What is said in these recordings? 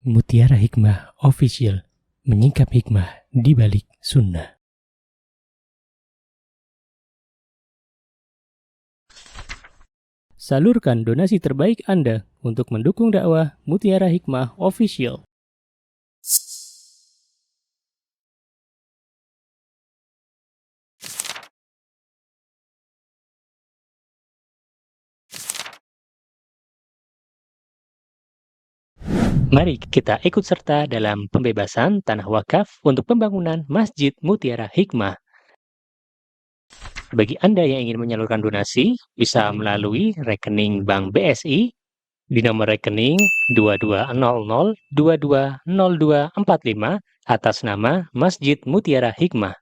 Mutiara Hikmah Official, menyingkap hikmah di balik sunnah. Salurkan donasi terbaik Anda untuk mendukung dakwah Mutiara Hikmah Official. Mari kita ikut serta dalam pembebasan tanah wakaf untuk pembangunan Masjid Mutiara Hikmah. Bagi Anda yang ingin menyalurkan donasi, bisa melalui rekening Bank BSI di nomor rekening 2200220245 atas nama Masjid Mutiara Hikmah.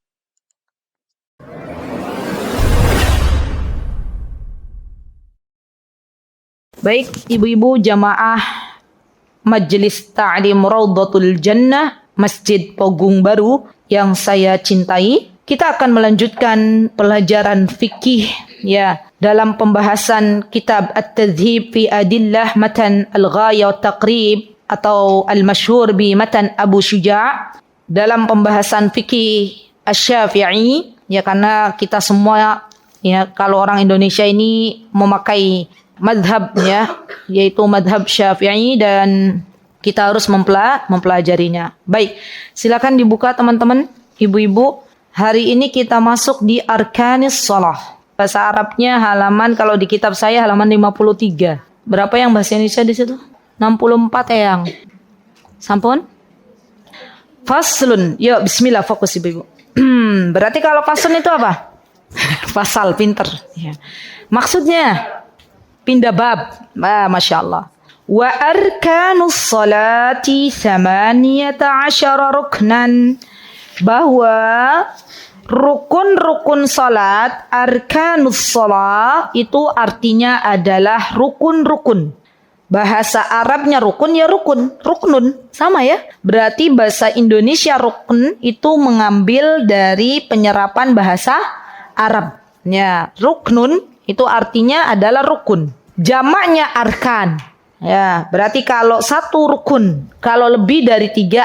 Baik, ibu-ibu jamaah Majelis Ta'lim Raudhatul Jannah Masjid Pogung Baru yang saya cintai, kita akan melanjutkan pelajaran fikih dalam pembahasan kitab At-Tadhhib fi Adillah Matan Al-Ghaya wa Taqrib atau al-masyhur bi Matan Abu Syuja' dalam pembahasan fikih Asy-Syafi'i, karena kita semua kalau orang Indonesia ini memakai madhab yaitu madhab Syafi'i dan kita harus mempelajarinya. Baik, silakan dibuka teman-teman, ibu-ibu. Hari ini kita masuk di Arkanis Shalah. Bahasa Arabnya halaman, kalau di kitab saya halaman 53. Berapa yang bahasa Indonesia di situ? 64 yang. Sampun? Faslun. Yuk, bismillah, fokus ibu-ibu. Berarti kalau faslun itu apa? Fasal, pinter. Maksudnya pindah bab. Masya Allah. Wa arkanus salati 18 ruknan. Bahwa rukun-rukun salat, arkanus salat itu artinya adalah rukun-rukun. Bahasa Arabnya rukun ruknun. Sama ya. Berarti bahasa Indonesia rukun itu mengambil dari penyerapan bahasa Arab. Ruknun itu artinya adalah rukun. Jamaknya arkan. Berarti kalau satu rukun, kalau lebih dari 3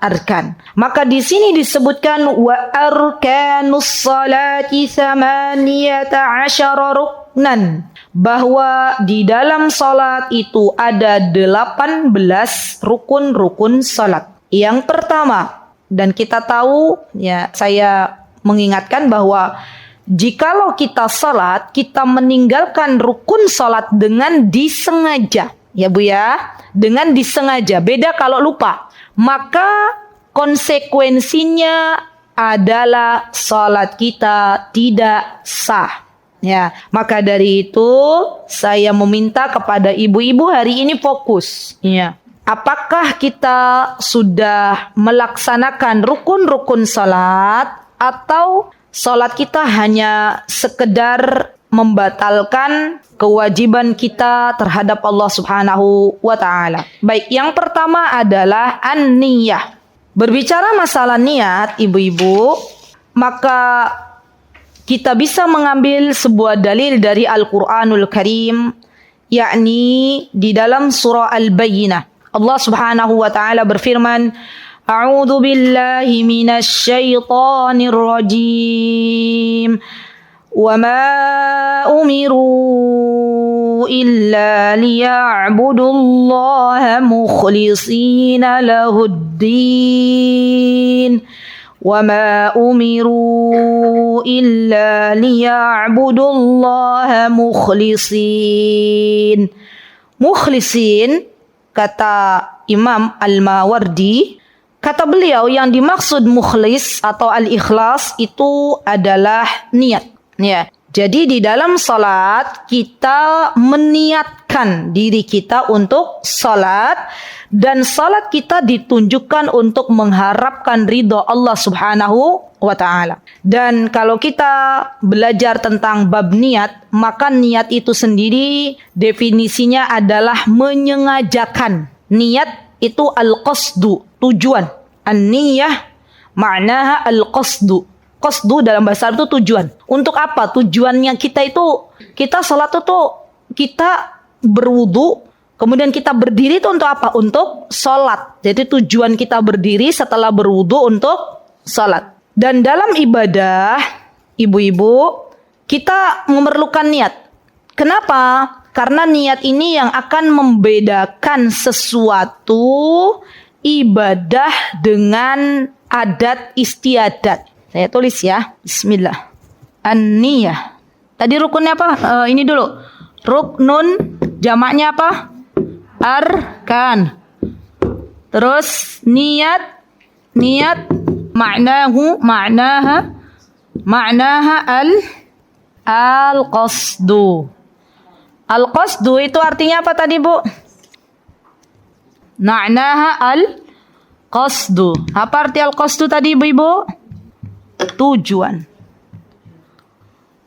arkan. Maka di sini disebutkan wa arkanus salati 18 ruknan. Bahwa di dalam salat itu ada 18 rukun-rukun salat. Yang pertama, dan kita tahu, saya mengingatkan bahwa jikalau kita salat, kita meninggalkan rukun salat dengan disengaja. Ya Bu ya, dengan disengaja. Beda kalau lupa. Maka konsekuensinya adalah salat kita tidak sah. Maka dari itu saya meminta kepada ibu-ibu hari ini fokus. Apakah kita sudah melaksanakan rukun-rukun salat atau salat kita hanya sekedar membatalkan kewajiban kita terhadap Allah Subhanahu wa ta'ala. Baik, yang pertama adalah an-niyah. Berbicara masalah niat, ibu-ibu, maka kita bisa mengambil sebuah dalil dari Al-Quranul Karim, yakni di dalam surah Al-Bayyinah. Allah Subhanahu wa ta'ala berfirman, A'udzu billahi minasy syaithanir rajim. Wa ma umiru illa liya'budullaha mukhlishina lahuddin. Wa ma umiru illa liya'budullaha mukhlisin. Mukhlisin, kata Imam Al-Mawardi, kata beliau yang dimaksud mukhlis atau al-ikhlas itu adalah niat. Jadi di dalam salat kita meniatkan diri kita untuk salat, dan salat kita ditunjukkan untuk mengharapkan ridha Allah Subhanahu wa ta'ala. Dan kalau kita belajar tentang bab niat, maka niat itu sendiri definisinya adalah menyengajakan. Niat itu al-qasdu, tujuan. An-niyah ma'naha al-qasdu. Qasdu dalam bahasa Arab itu tujuan. Untuk apa? Tujuannya kita itu, kita salat itu kita berwudu, Kemudian kita berdiri itu untuk apa? Untuk sholat. Jadi tujuan kita berdiri setelah berwudu untuk sholat. Dan dalam ibadah, ibu-ibu, kita memerlukan niat. Kenapa? Karena niat ini yang akan membedakan sesuatu ibadah dengan adat istiadat. Saya tulis ya. Bismillah. An-niyah. Tadi rukunnya apa? Ini dulu. Ruknun, jamaknya apa? Arkan. Terus niat, ma'naha al-qasdu. Al-qasdu itu artinya apa tadi, Bu? Ma'naha al-qasdu. Apa arti al-qasdu tadi, Ibu? Tujuan.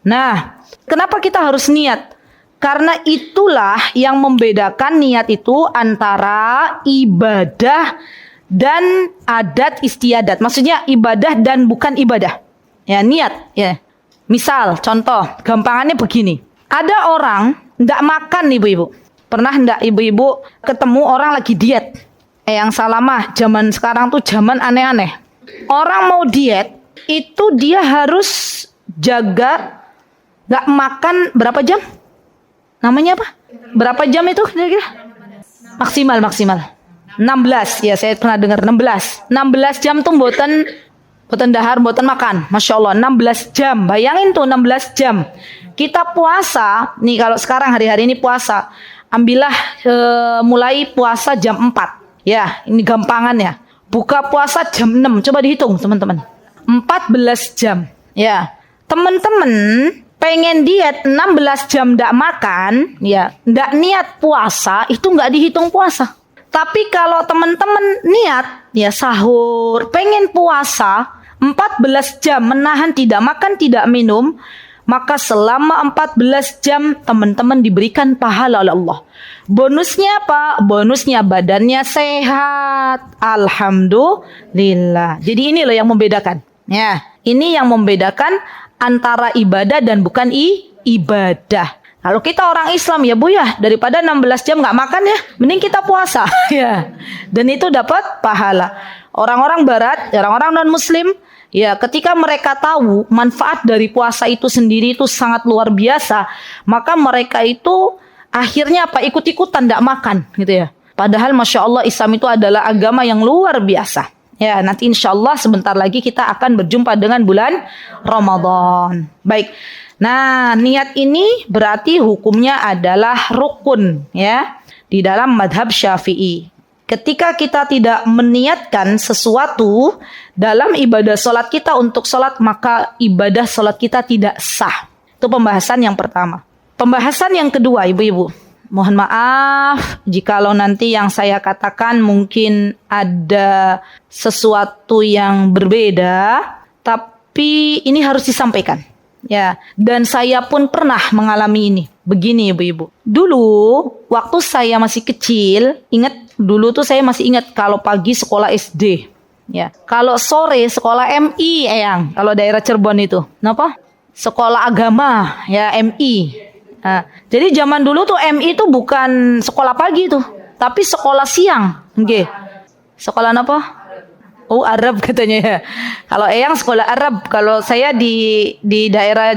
Nah, kenapa kita harus niat? Karena itulah yang membedakan niat itu antara ibadah dan adat istiadat. Maksudnya ibadah dan bukan ibadah. Ya, niat. Ya. Misal, contoh, gampangannya begini. Ada orang nggak makan, ibu-ibu. Pernah nggak ibu-ibu ketemu orang lagi diet? Yang salah mah, zaman sekarang tuh zaman aneh-aneh. Orang mau diet, itu dia harus jaga nggak makan berapa jam? Namanya apa? Berapa jam itu kira-kira? Maksimal. 16, ya saya pernah dengar 16. 16 jam tuh mboten dahar, mboten makan. Masya Allah, 16 jam. Bayangin tuh 16 jam. Kita puasa, nih kalau sekarang hari-hari ini puasa. Ambillah mulai puasa jam 4. Ya, ini gampangannya. Buka puasa jam 6. Coba dihitung, teman-teman. 14 jam. Ya. Teman-teman pengen diet 16 jam ndak makan, ya, ndak niat puasa, itu nggak dihitung puasa. Tapi kalau teman-teman niat, ya sahur, pengen puasa 14 jam menahan tidak makan, tidak minum, maka selama 14 jam teman-teman diberikan pahala oleh Allah. Bonusnya apa? Bonusnya badannya sehat. Alhamdulillah. Jadi ini loh yang membedakan. Ya, ini yang membedakan antara ibadah dan bukan ibadah. Kalau kita orang Islam ya Bu ya, daripada 16 jam nggak makan ya, mending kita puasa ya. Dan itu dapat pahala. Orang-orang Barat, orang-orang non-Muslim, ya ketika mereka tahu manfaat dari puasa itu sendiri itu sangat luar biasa, maka mereka itu akhirnya apa? Ikut-ikutan nggak makan gitu ya. Padahal Masya Allah Islam itu adalah agama yang luar biasa. Ya, nanti insya Allah sebentar lagi kita akan berjumpa dengan bulan Ramadan. Baik. Nah, niat ini berarti hukumnya adalah rukun ya di dalam madhab Syafi'i. Ketika kita tidak meniatkan sesuatu dalam ibadah sholat kita untuk sholat, maka ibadah sholat kita tidak sah. Itu pembahasan yang pertama. Pembahasan yang kedua, ibu-ibu. Mohon maaf jikalau nanti yang saya katakan mungkin ada sesuatu yang berbeda, tapi ini harus disampaikan. Ya, dan saya pun pernah mengalami ini. Begini ibu-ibu. Dulu waktu saya masih kecil, dulu tuh saya masih ingat kalau pagi sekolah SD. Ya, kalau sore sekolah MI, Eyang. Kalau daerah Cirebon itu, kenapa? Sekolah agama, ya MI. Nah, jadi zaman dulu tuh MI itu bukan sekolah pagi tuh, tapi sekolah siang. Oke. Sekolah apa? Oh, Arab katanya ya. Kalau Eyang sekolah Arab, kalau saya di daerah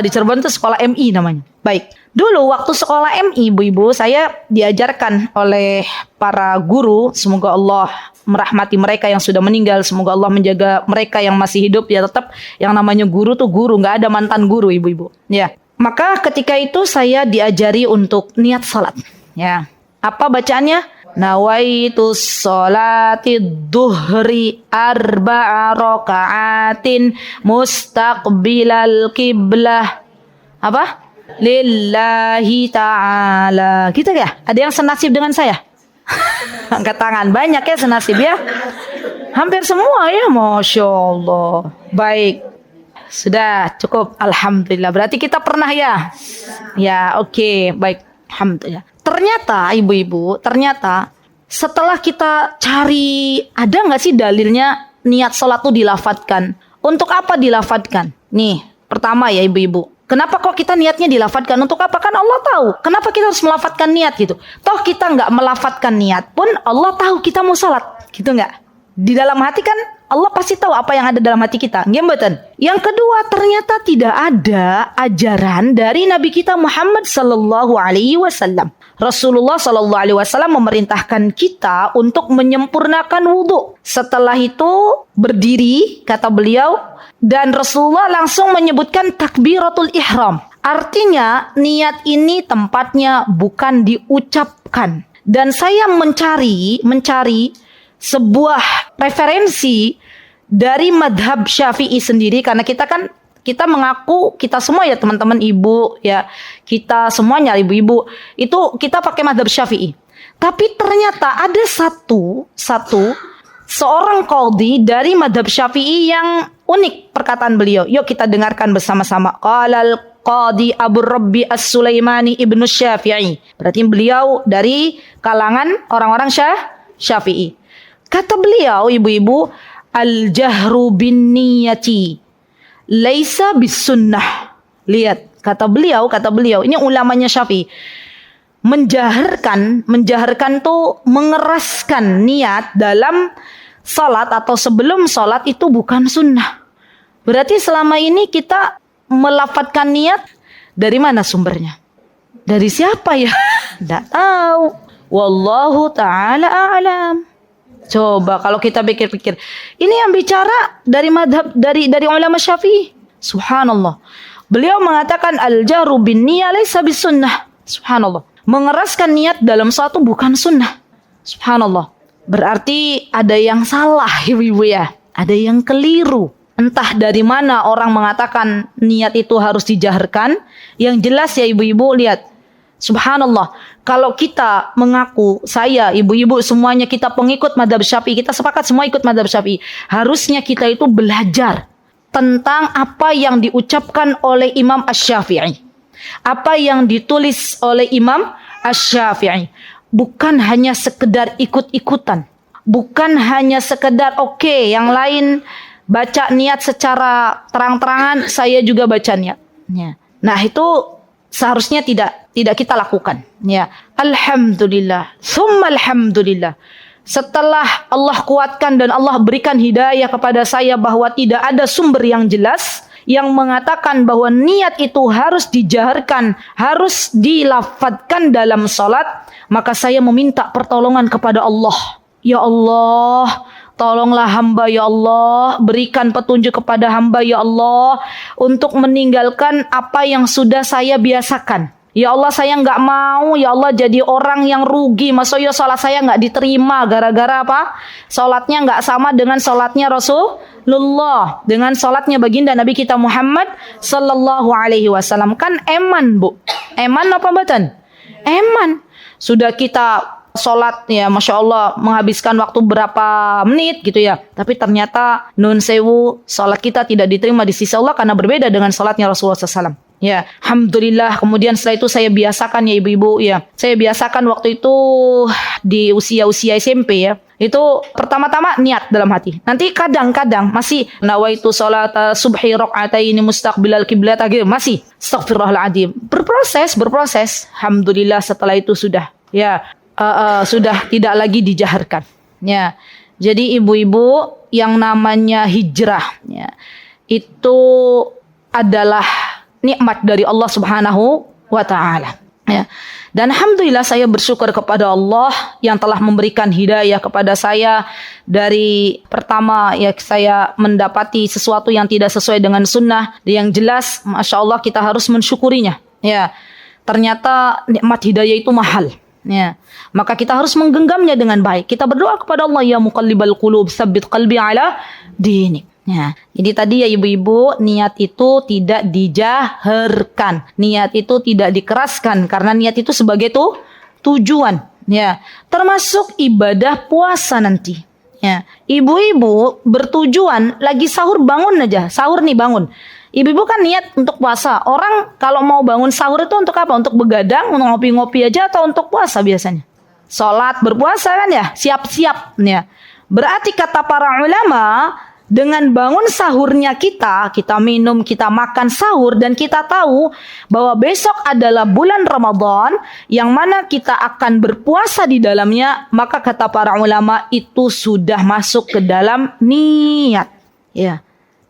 di Cirebon itu sekolah MI namanya. Baik. Dulu waktu sekolah MI, ibu-ibu, saya diajarkan oleh para guru, semoga Allah merahmati mereka yang sudah meninggal, semoga Allah menjaga mereka yang masih hidup, ya tetap yang namanya guru tuh guru, nggak ada mantan guru, ibu-ibu. Ya. Maka ketika itu saya diajari untuk niat salat. Ya. Apa bacaannya? Nawaitu sholati dhuhri arba'a raka'atin mustaqbilal qiblah. Apa? Lillahi ta'ala. Gitu ya? Ada yang senasib dengan saya? Angkat tangan. Banyak ya senasib ya? Hampir semua ya. Masya Allah. Baik. Sudah cukup, alhamdulillah. Berarti kita pernah ya? Ya, oke, baik, alhamdulillah. Ternyata ibu-ibu, setelah kita cari, ada nggak sih dalilnya niat sholat itu dilafatkan? Untuk apa dilafatkan? Nih, pertama ya ibu-ibu, Kenapa kok kita niatnya dilafadzkan? Untuk apa? Kan Allah tahu. Kenapa kita harus melafadzkan niat gitu? Toh kita nggak melafadzkan niat pun Allah tahu kita mau salat. Gitu nggak? Di dalam hati kan Allah pasti tahu apa yang ada dalam hati kita. Nggih. Yang kedua, ternyata tidak ada ajaran dari Nabi kita Muhammad sallallahu alaihi wasallam. Rasulullah sallallahu alaihi wasallam memerintahkan kita untuk menyempurnakan wudu. Setelah itu berdiri, kata beliau, dan Rasulullah langsung menyebutkan takbiratul ihram. Artinya niat ini tempatnya bukan diucapkan. Dan saya mencari sebuah referensi dari madhab Syafi'i sendiri, karena kita mengaku, kita semua ya teman-teman ibu ya, kita semuanya ibu-ibu itu kita pakai madhab Syafi'i. Tapi ternyata ada seorang qadhi dari madhab Syafi'i yang unik perkataan beliau. Yuk kita dengarkan bersama-sama. Qalal Qadhi Abu Rabbi As-Sulaimani Ibnu Syafi'i. Berarti beliau dari kalangan orang-orang Syafi'i. Kata beliau, ibu-ibu, al-jahru bin niyati laisa bis sunnah. Lihat, kata beliau, ini ulamanya Syafi'i. Menjaharkan tuh mengeraskan niat dalam salat atau sebelum salat itu bukan sunnah. Berarti selama ini kita melafadzkan niat dari mana sumbernya? Dari siapa ya? Tidak tahu. Wallahu ta'ala a'lam. Coba kalau kita pikir-pikir, ini yang bicara dari madhab dari ulama Syafi'i. Subhanallah. Beliau mengatakan al-jahru bin niyah laisa bis sunnah. Subhanallah. Mengeraskan niat dalam suatu bukan sunnah. Subhanallah. Berarti ada yang salah, ibu-ibu ya. Ada yang keliru. Entah dari mana orang mengatakan niat itu harus dijaharkan. Yang jelas ya ibu-ibu, lihat. Subhanallah, kalau kita mengaku, saya, ibu-ibu semuanya kita pengikut madhab Syafi'i, kita sepakat semua ikut madhab Syafi'i. Harusnya kita itu belajar tentang apa yang diucapkan oleh Imam Asy-Syafi'i, apa yang ditulis oleh Imam Asy-Syafi'i. Bukan hanya sekedar ikut-ikutan, bukan hanya sekedar yang lain baca niat secara terang-terangan, saya juga baca niatnya. Nah itu seharusnya tidak kita lakukan. Ya, alhamdulillah, summa alhamdulillah. Setelah Allah kuatkan dan Allah berikan hidayah kepada saya bahwa tidak ada sumber yang jelas yang mengatakan bahwa niat itu harus dijaharkan, harus dilafadzkan dalam salat, maka saya meminta pertolongan kepada Allah. Ya Allah, tolonglah hamba ya Allah, berikan petunjuk kepada hamba ya Allah untuk meninggalkan apa yang sudah saya biasakan. Ya Allah, saya nggak mau ya Allah jadi orang yang rugi. Maksudnya salat saya nggak diterima gara-gara apa? Salatnya nggak sama dengan salatnya Rasulullah, dengan salatnya baginda Nabi kita Muhammad sallallahu alaihi wasallam. Kan eman, Bu. Eman apa batan? Eman. Sudah kita sholat ya Masya Allah menghabiskan waktu berapa menit gitu ya, tapi ternyata nun sewu sholat kita tidak diterima di sisi Allah karena berbeda dengan sholatnya Rasulullah SAW. Ya, alhamdulillah. Kemudian setelah itu saya biasakan ya ibu-ibu ya, saya biasakan waktu itu di usia SMP ya, itu pertama-tama niat dalam hati. Nanti kadang-kadang masih nawaitu sholat subhi raq'ataini mustaqbilal qiblat masih astaghfirullahaladzim. Berproses. Alhamdulillah setelah itu sudah ya sudah tidak lagi dijaharkan. Ya. Jadi ibu-ibu yang namanya hijrah ya, itu adalah nikmat dari Allah Subhanahu wa taala. Ya. Dan alhamdulillah saya bersyukur kepada Allah yang telah memberikan hidayah kepada saya. Dari pertama ya saya mendapati sesuatu yang tidak sesuai dengan sunnah, yang jelas Masya Allah kita harus mensyukurinya. Ya. Ternyata nikmat hidayah itu mahal. Ya, maka kita harus menggenggamnya dengan baik. Kita berdoa kepada Allah, ya muqallibal qulub, tsabbit qalbi ala dinik. Ya, jadi tadi ya ibu-ibu, niat itu tidak dijaharkan, niat itu tidak dikeraskan, karena niat itu sebagai tujuan. Ya, termasuk ibadah puasa nanti. Ya, ibu-ibu bertujuan lagi sahur bangun aja, sahur nih bangun. Ibu-ibu kan niat untuk puasa. Orang kalau mau bangun sahur itu untuk apa? Untuk begadang, untuk ngopi-ngopi aja atau untuk puasa biasanya? Sholat, berpuasa kan ya? Siap-siap. Ya. Berarti kata para ulama, Dengan bangun sahurnya kita minum, kita makan sahur, dan kita tahu bahwa besok adalah bulan Ramadan yang mana kita akan berpuasa di dalamnya, maka kata para ulama itu sudah masuk ke dalam niat. Ya.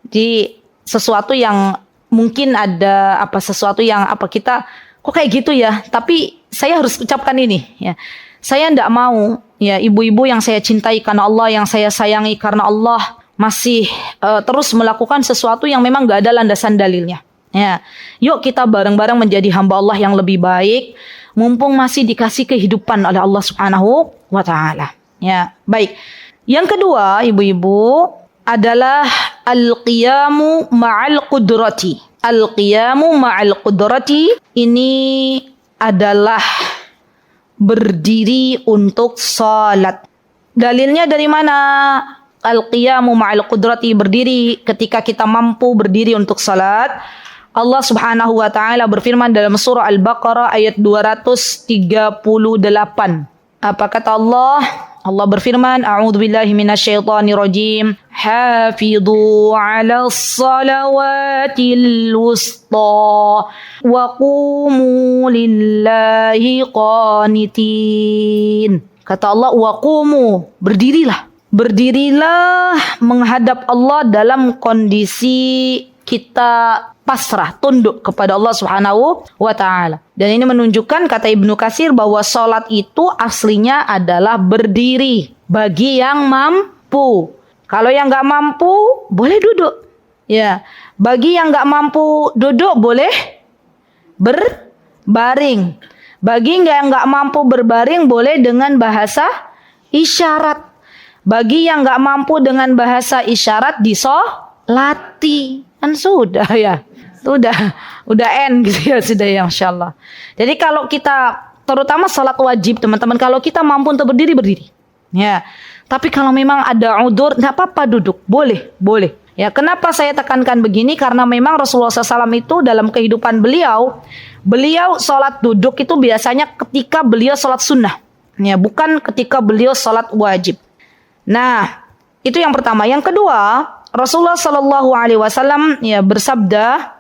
Di sesuatu yang mungkin ada sesuatu yang kita kok kayak gitu ya, tapi saya harus ucapkan ini ya. Saya tidak mau ya ibu-ibu yang saya cintai karena Allah, yang saya sayangi karena Allah, masih terus melakukan sesuatu yang memang gak ada landasan dalilnya. Ya, yuk kita bareng-bareng menjadi hamba Allah yang lebih baik, mumpung masih dikasih kehidupan oleh Allah Subhanahu wa Ta'ala. Ya, baik. Yang kedua, ibu-ibu, adalah al-qiyamu ma'al qudrati. Al-qiyamu ma'al qudrati ini adalah berdiri untuk salat. Dalilnya dari mana? Al-qiyamu ma'al qudrati, berdiri ketika kita mampu berdiri untuk salat. Allah Subhanahu wa Ta'ala berfirman dalam surah Al-Baqarah ayat 238. Apa kata Allah? Allah berfirman, a'udzubillahi minasyaitonirrajim. Hafidhu 'alas salawatil wusta wa qumu lillahi qanitin. Kata Allah, wa qumu, berdirilah. Berdirilah menghadap Allah dalam kondisi kita pasrah, tunduk kepada Allah Subhanahu wa Ta'ala. Dan ini menunjukkan, kata Ibnu Katsir, bahwa sholat itu aslinya adalah berdiri bagi yang mampu. Kalau yang nggak mampu boleh duduk. Ya, bagi yang nggak mampu duduk boleh berbaring. Bagi yang nggak mampu berbaring boleh dengan bahasa isyarat. Bagi yang nggak mampu dengan bahasa isyarat disolati. Kan sudah ya. Udah end gitu ya, sudah ya, Masya Allah. Jadi kalau kita, terutama salat wajib teman-teman, kalau kita mampu untuk berdiri. Ya. Tapi kalau memang ada udzur, nggak apa-apa duduk. Boleh. Ya, kenapa saya tekankan begini? Karena memang Rasulullah SAW itu dalam kehidupan beliau salat duduk itu biasanya ketika beliau salat sunnah. Ya, bukan ketika beliau salat wajib. Nah, itu yang pertama. Yang kedua, Rasulullah Shallallahu Alaihi Wasallam ya bersabda,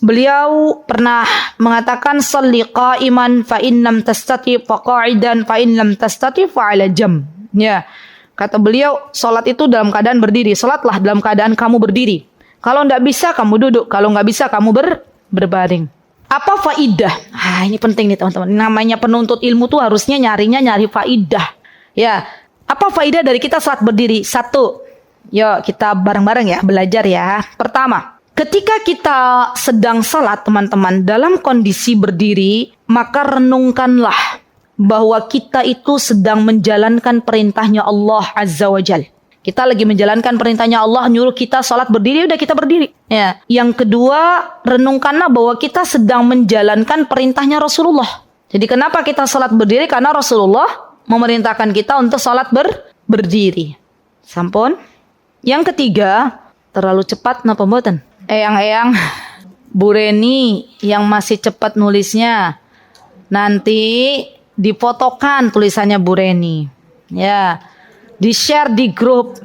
beliau pernah mengatakan, "Shalli qa'iman fa in lam tastati fa qa'idan fa in lam tastati fa 'ala jam." Ya, kata beliau, salat itu dalam keadaan berdiri. Salatlah dalam keadaan kamu berdiri. Kalau enggak bisa kamu duduk, kalau enggak bisa kamu berbaring. Apa faidah? Ini penting nih teman-teman. Namanya penuntut ilmu tuh harusnya nyari faidah. Ya. Apa faidah dari kita salat berdiri? Satu, yuk kita bareng-bareng ya, belajar ya. Pertama, ketika kita sedang salat teman-teman dalam kondisi berdiri, maka renungkanlah bahwa kita itu sedang menjalankan perintahnya Allah Azza wa Jal. Kita lagi menjalankan perintahnya Allah, nyuruh kita salat berdiri, udah kita berdiri. Ya. Yang kedua, renungkanlah bahwa kita sedang menjalankan perintahnya Rasulullah. Jadi kenapa kita salat berdiri? Karena Rasulullah memerintahkan kita untuk salat berdiri. Sampun. Yang ketiga, terlalu cepat napa mboten? Eyang-eyang Bu Reni yang masih cepat nulisnya, nanti difotokan tulisannya Bu Reni. Ya, di-share di grup.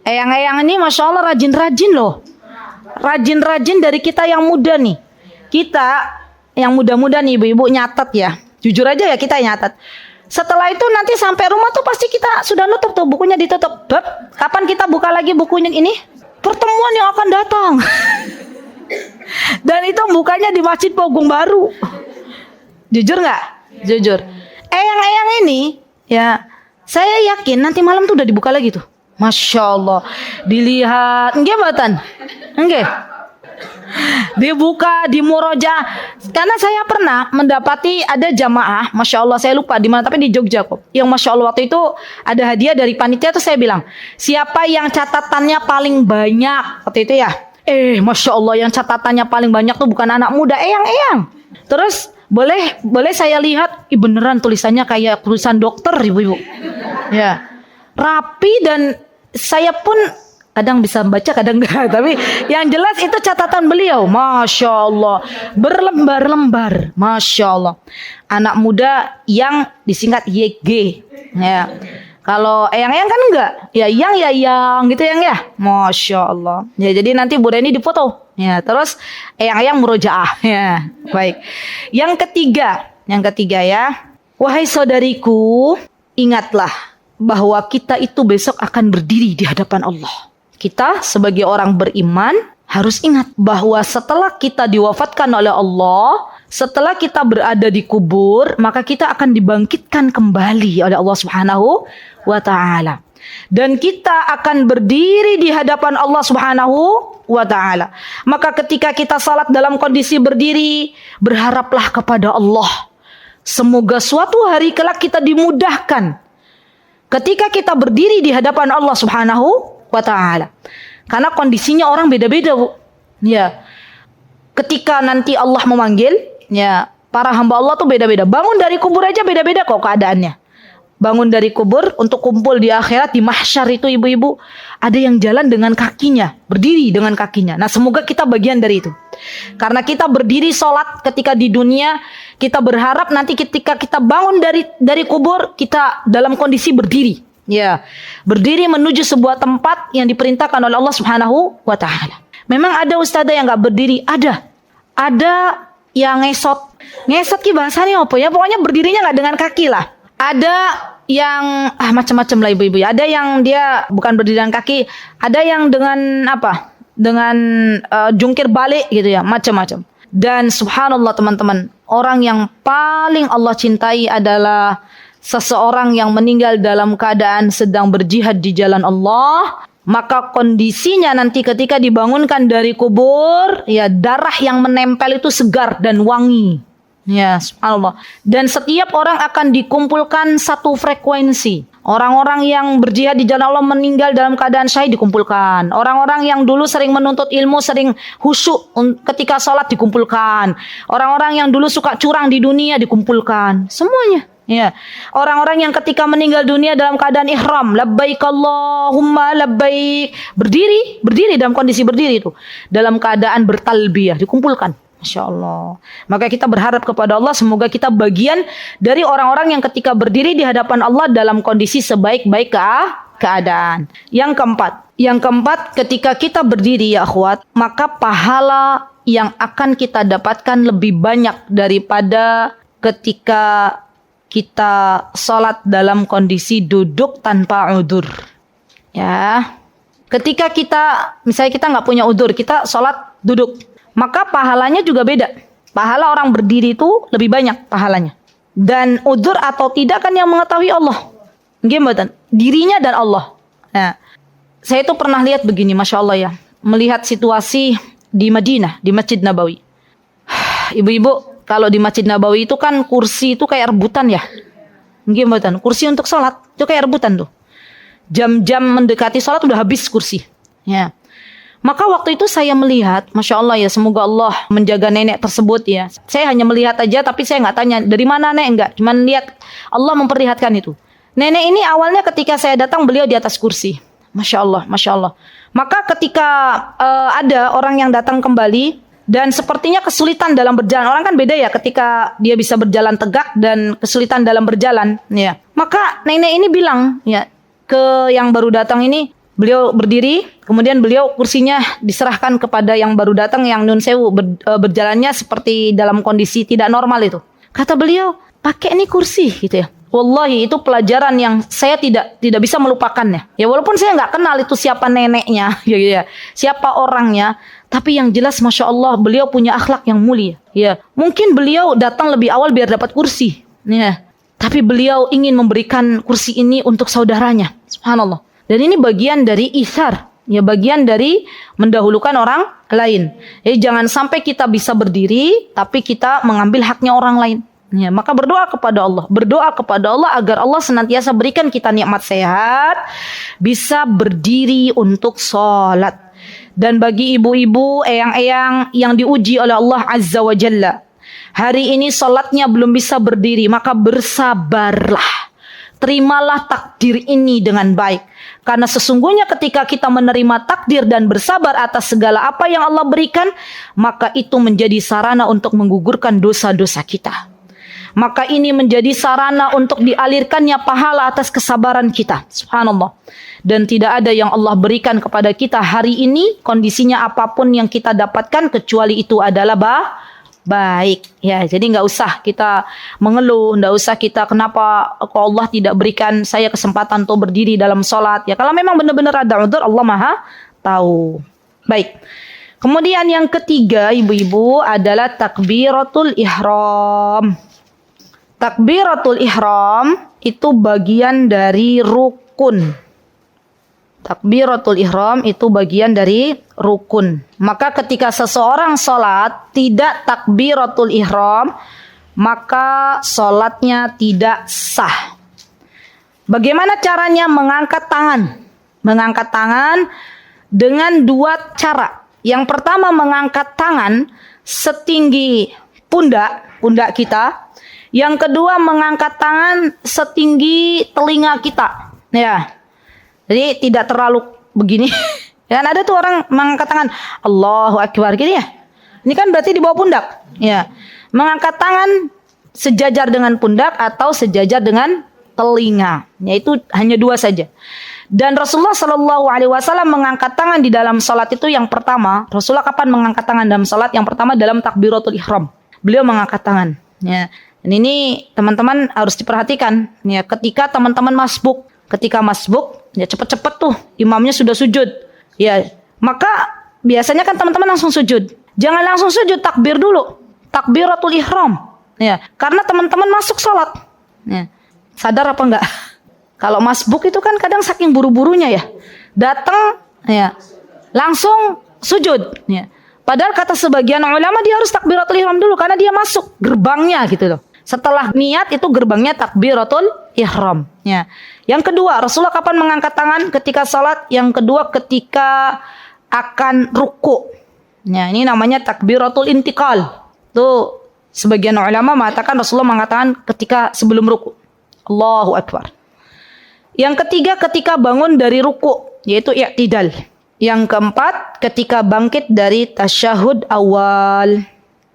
Eyang-eyang ini Masya Allah rajin-rajin loh. Rajin-rajin dari kita yang muda nih. Kita yang muda-muda nih ibu-ibu nyatet ya. Jujur aja ya, kita nyatet. Setelah itu nanti sampai rumah tuh pasti kita sudah nutup tuh, bukunya ditutup. Kapan kita buka lagi bukunya ini? Pertemuan yang akan datang. Dan itu bukanya di Masjid Pogung Baru. Jujur nggak? Jujur. Eyang-eyang ini ya, saya yakin nanti malam tuh udah dibuka lagi tuh. Masya Allah. Dilihat. Enggak batan? Enggak. Dibuka, di muroja. Karena saya pernah mendapati ada jamaah, Masya Allah saya lupa di mana, tapi di Jogja kok. Yang Masya Allah waktu itu ada hadiah dari panitia, tuh saya bilang, siapa yang catatannya paling banyak waktu itu ya? Masya Allah yang catatannya paling banyak tuh bukan anak muda, eyang-eyang. Terus boleh saya lihat, beneran tulisannya kayak tulisan dokter ibu-ibu. Ya, rapi, dan saya pun kadang bisa baca, kadang enggak. Tapi yang jelas itu catatan beliau. Masya Allah. Berlembar-lembar. Masya Allah. Anak muda yang disingkat YG. Ya. Kalau eyang-eyang kan enggak. Ya yang gitu yang ya. Masya Allah. Ya, jadi nanti Bu Reni difoto. Ya, terus eyang-eyang murojaah. Ya, baik. Yang ketiga ya. Wahai saudariku, ingatlah bahwa kita itu besok akan berdiri di hadapan Allah. Kita sebagai orang beriman harus ingat bahwa setelah kita diwafatkan oleh Allah, setelah kita berada di kubur, maka kita akan dibangkitkan kembali oleh Allah Subhanahu wa ta'ala. Dan kita akan berdiri di hadapan Allah Subhanahu wa ta'ala. Maka ketika kita salat dalam kondisi berdiri, berharaplah kepada Allah. Semoga suatu hari kelak kita dimudahkan ketika kita berdiri di hadapan Allah Subhanahu wa ta'ala. Karena kondisinya orang beda-beda, Bu. Ya. Ketika nanti Allah memanggil, ya, para hamba Allah tuh beda-beda. Bangun dari kubur aja beda-beda kok keadaannya. Bangun dari kubur untuk kumpul di akhirat, di mahsyar itu ibu-ibu, ada yang jalan dengan kakinya, berdiri dengan kakinya. Nah, semoga kita bagian dari itu. Karena kita berdiri sholat ketika di dunia, kita berharap nanti ketika kita bangun dari kubur, kita dalam kondisi berdiri. Ya, berdiri menuju sebuah tempat yang diperintahkan oleh Allah Subhanahu wa ta'ala. Memang ada ustazah yang nggak berdiri, ada yang ngesot ki bahasanya apa ya, pokoknya berdirinya nggak dengan kaki lah. Ada yang macam-macam lah ibu-ibu ya. Ada yang dia bukan berdiri dengan kaki, ada yang dengan dengan jungkir balik gitu ya, macam-macam. Dan subhanallah teman-teman, orang yang paling Allah cintai adalah seseorang yang meninggal dalam keadaan sedang berjihad di jalan Allah. Maka kondisinya nanti ketika dibangunkan dari kubur, ya, darah yang menempel itu segar dan wangi. Ya, subhanallah. Dan setiap orang akan dikumpulkan satu frekuensi. Orang-orang yang berjihad di jalan Allah meninggal dalam keadaan syahid dikumpulkan. Orang-orang yang dulu sering menuntut ilmu, sering khusyuk ketika sholat dikumpulkan. Orang-orang yang dulu suka curang di dunia dikumpulkan. Semuanya. Ya, orang-orang yang ketika meninggal dunia dalam keadaan ihram, labbaik Allahumma labbaik, berdiri dalam kondisi berdiri itu, dalam keadaan bertalbiyah dikumpulkan. Masya Allah. Maka kita berharap kepada Allah semoga kita bagian dari orang-orang yang ketika berdiri di hadapan Allah dalam kondisi sebaik-baik keadaan. Yang keempat, ketika kita berdiri ya akhwat, maka pahala yang akan kita dapatkan lebih banyak daripada ketika kita sholat dalam kondisi duduk tanpa udzur. Ya, ketika misalnya kita nggak punya udzur, kita sholat duduk, maka pahalanya juga beda. Pahala orang berdiri itu lebih banyak pahalanya. Dan udzur atau tidak kan yang mengetahui Allah. Gimana? Dirinya dan Allah. Nah, saya itu pernah lihat begini, masya Allah ya, melihat situasi di Madinah, di Masjid Nabawi. Ibu-ibu, kalau di Masjid Nabawi itu kan kursi itu kayak rebutan ya. Gimana? Kursi untuk sholat itu kayak rebutan tuh. Jam-jam mendekati sholat udah habis kursi. Ya. Maka waktu itu saya melihat, masya Allah ya, semoga Allah menjaga nenek tersebut ya. Saya hanya melihat aja, tapi saya nggak tanya dari mana nek, enggak. Cuman lihat Allah memperlihatkan itu. Nenek ini awalnya ketika saya datang beliau di atas kursi. Masya Allah, masya Allah. Maka ketika ada orang yang datang kembali dan sepertinya kesulitan dalam berjalan, orang kan beda ya ketika dia bisa berjalan tegak dan kesulitan dalam berjalan, ya. Maka nenek ini bilang ya ke yang baru datang ini, beliau berdiri, kemudian beliau kursinya diserahkan kepada yang baru datang yang nun sewu, berjalannya seperti dalam kondisi tidak normal itu. Kata beliau, pakai ini kursi gitu ya. Wallahi itu pelajaran yang saya tidak bisa melupakannya. Ya walaupun saya nggak kenal itu siapa neneknya, ya, siapa orangnya, tapi yang jelas masya Allah beliau punya akhlak yang mulia. Ya mungkin beliau datang lebih awal biar dapat kursi, ya. Tapi beliau ingin memberikan kursi ini untuk saudaranya, subhanallah. Dan ini bagian dari isar, ya, bagian dari mendahulukan orang lain. Jadi jangan sampai kita bisa berdiri, tapi kita mengambil haknya orang lain. Ya, maka berdoa kepada Allah agar Allah senantiasa berikan kita nikmat sehat, bisa berdiri untuk sholat. Dan bagi ibu-ibu, eyang-eyang yang diuji oleh Allah Azza wa Jalla, hari ini sholatnya belum bisa berdiri, maka bersabarlah. Terimalah takdir ini dengan baik. Karena sesungguhnya ketika kita menerima takdir dan bersabar atas segala apa yang Allah berikan, maka itu menjadi sarana untuk menggugurkan dosa-dosa kita. maka ini menjadi sarana untuk dialirkannya pahala atas kesabaran kita. Subhanallah. Dan tidak ada yang Allah berikan kepada kita hari ini, kondisinya apapun yang kita dapatkan, kecuali itu adalah baik. Ya, jadi nggak usah kita mengeluh, nggak usah kita kenapa kok Allah tidak berikan saya kesempatan untuk berdiri dalam sholat. Ya, kalau memang benar-benar ada udzur, Allah Maha tahu. Baik. Kemudian yang ketiga, ibu-ibu, adalah takbiratul ihram. Takbiratul ihram itu bagian dari rukun. Takbiratul ihram itu bagian dari rukun. Maka ketika seseorang sholat tidak takbiratul ihram, maka sholatnya tidak sah. Bagaimana caranya? Mengangkat tangan. Mengangkat tangan dengan dua cara. Yang pertama, mengangkat tangan setinggi pundak kita. Yang kedua, mengangkat tangan setinggi telinga kita. Ya. Jadi tidak terlalu begini. Dan ada tuh orang mengangkat tangan Allahu Akbar gitu ya. Ini kan berarti di bawah pundak. Ya. Mengangkat tangan sejajar dengan pundak atau sejajar dengan telinga. Yaitu hanya dua saja. Dan Rasulullah Shallallahu Alaihi Wasallam mengangkat tangan di dalam salat itu yang pertama. Rasulullah kapan mengangkat tangan dalam salat? Yang pertama dalam takbiratul ihram. Beliau mengangkat tangan. Ya. Dan ini teman-teman harus diperhatikan. Ya, ketika teman-teman masbuk, ya cepet-cepet tuh imamnya sudah sujud. Ya, maka biasanya kan teman-teman langsung sujud. Jangan langsung sujud, takbir dulu. Takbiratul ihram. Ya, karena teman-teman masuk salat. Ya. Sadar apa enggak? Kalau masbuk itu kan kadang saking buru-burunya ya. Datang ya, langsung sujud ya. Padahal kata sebagian ulama dia harus takbiratul ihram dulu karena dia masuk gerbangnya gitu loh. Setelah niat itu gerbangnya takbiratul ihram ya. Yang kedua, Rasulullah kapan mengangkat tangan ketika salat? Yang kedua ketika akan ruku. Ya, ini namanya takbiratul intiqal. Tuh sebagian ulama mengatakan Rasulullah mengangkat tangan ketika sebelum ruku. Allahu Akbar. Yang ketiga ketika bangun dari ruku, yaitu i'tidal. Yang keempat ketika bangkit dari tasyahud awal.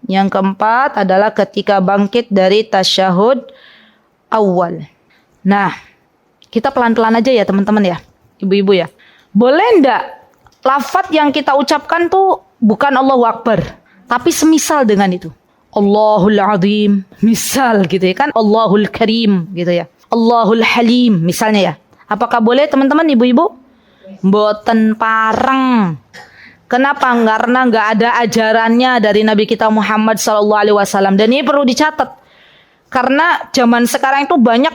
Yang keempat adalah ketika bangkit dari tasyahud awal. Nah, kita pelan-pelan aja ya teman-teman ya, ibu-ibu ya. Boleh enggak lafaz yang kita ucapkan tuh bukan Allahu Akbar, tapi semisal dengan itu. Allahul Azim, misal gitu ya kan. Allahul Karim gitu ya. Allahul Halim misalnya ya. Apakah boleh teman-teman ibu-ibu? Mboten pareng. Kenapa? Karena nggak ada ajarannya dari Nabi kita Muhammad SAW. Dan ini perlu dicatat. Karena zaman sekarang itu banyak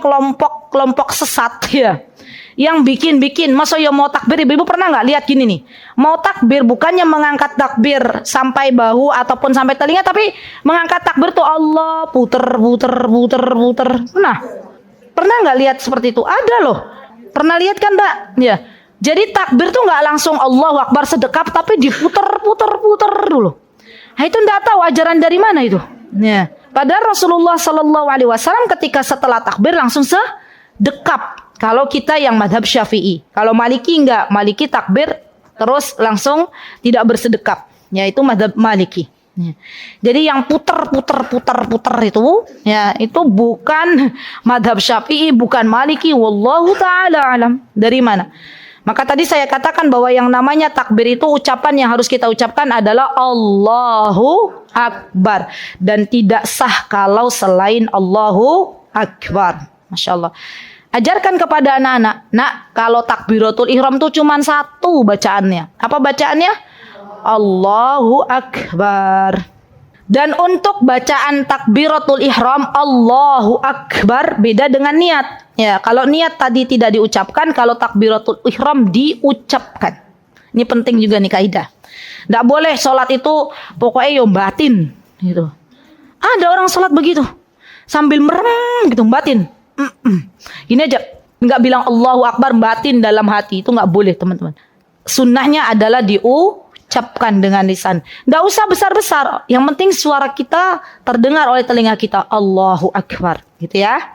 kelompok sesat ya. Yang bikin, masa ya mau takbir, ibu-ibu pernah nggak lihat gini nih? Mau takbir bukannya mengangkat takbir sampai bahu ataupun sampai telinga, tapi mengangkat takbir tuh Allah puter. Nah, pernah nggak lihat seperti itu? Ada loh. Pernah lihat kan Mbak? Ya. Jadi takbir tuh nggak langsung Allahu Akbar sedekap, tapi diputer dulu. Nah, itu nggak tahu ajaran dari mana itu. Ya. Padahal Rasulullah Sallallahu Alaihi Wasallam ketika setelah takbir langsung sedekap. Kalau kita yang madhab Syafi'i, kalau Maliki enggak, Maliki takbir terus langsung tidak bersedekap. Yaitu madhab Maliki. Ya. Jadi yang puter itu, ya itu bukan madhab Syafi'i, bukan Maliki. Wallahu taala alam. Dari mana? Maka tadi saya katakan bahwa yang namanya takbir itu ucapan yang harus kita ucapkan adalah Allahu Akbar. Dan tidak sah kalau selain Allahu Akbar. Masya Allah. Ajarkan kepada anak-anak. Nak, kalau takbiratul ihram itu cuma satu bacaannya. Apa bacaannya? Allahu Akbar. Dan untuk bacaan takbiratul ihram Allahu Akbar beda dengan niat. Ya, kalau niat tadi tidak diucapkan, kalau takbiratul ihram diucapkan. Ini penting juga nih kaidah. Nggak boleh sholat itu pokoknya yo batin gitu. Ada orang sholat begitu sambil merem gitu batin. Gini aja, nggak bilang Allahu Akbar batin dalam hati, itu nggak boleh teman-teman. Sunnahnya adalah diucapkan dengan lisan. Nggak usah besar-besar. Yang penting suara kita terdengar oleh telinga kita. Allahu Akbar, gitu ya.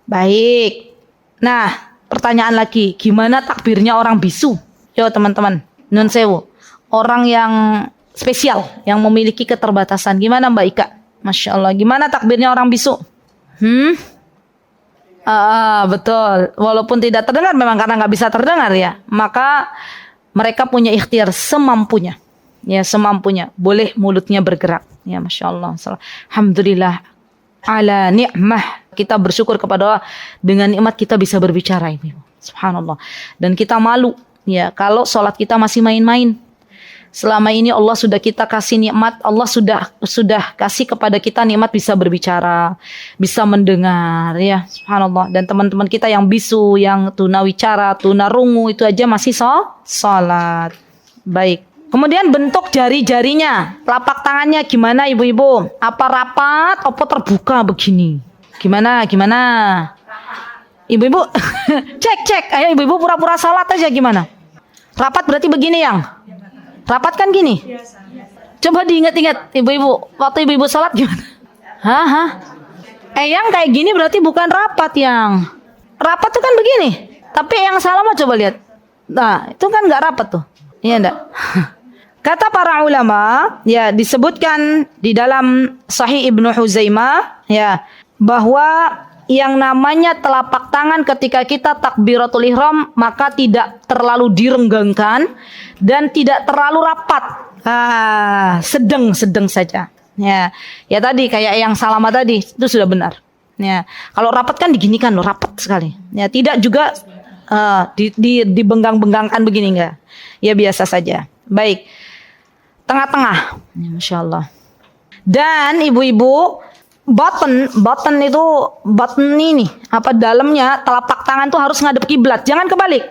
Baik. Nah, pertanyaan lagi, gimana takbirnya orang bisu? Yo teman-teman, nun sewu. Orang yang spesial, yang memiliki keterbatasan. Gimana Mbak Ika? Masya Allah. Gimana takbirnya orang bisu? Betul. Walaupun tidak terdengar memang karena nggak bisa terdengar ya. Maka mereka punya ikhtiar semampunya. Ya, semampunya. Boleh mulutnya bergerak. Ya, Masya Allah. Alhamdulillah. Ala ni'mah. Kita bersyukur kepada Allah. Dengan nikmat kita bisa berbicara. Subhanallah. Dan kita malu. Ya, kalau sholat kita masih main-main. Selama ini Allah sudah kita kasih nikmat, Allah sudah kasih kepada kita nikmat bisa berbicara, bisa mendengar, ya subhanallah. Dan teman-teman kita yang bisu, yang tunawicara, tunarungu itu aja masih salat. Baik. Kemudian bentuk jari-jarinya, telapak tangannya gimana ibu-ibu? Apa rapat, apa terbuka begini? Gimana? Ibu-ibu cek. Ayo ibu-ibu pura-pura salat aja gimana? Rapat berarti begini yang? Rapat kan gini? Coba diingat-ingat ibu-ibu. Waktu ibu-ibu sholat gimana? Yang kayak gini berarti bukan rapat yang. Rapat tuh kan begini. Tapi yang salah mah coba lihat. Nah itu kan nggak rapat tuh. Iya enggak? Kata para ulama, ya disebutkan di dalam Sahih Ibnu Huzaimah, ya bahwa yang namanya telapak tangan ketika kita takbiratul ihram maka tidak terlalu direnggangkan dan tidak terlalu rapat. Sedang saja. Ya tadi kayak yang salama tadi itu sudah benar. Ya, kalau rapat kan diginikan loh, rapat sekali. Ya, tidak juga dibenggang-benggangkan begini enggak. Ya biasa saja. Baik. Tengah-tengah. Ya, Masya Allah. Dan ibu-ibu button itu ini apa dalamnya telapak tangan tuh harus ngadep kiblat, jangan kebalik.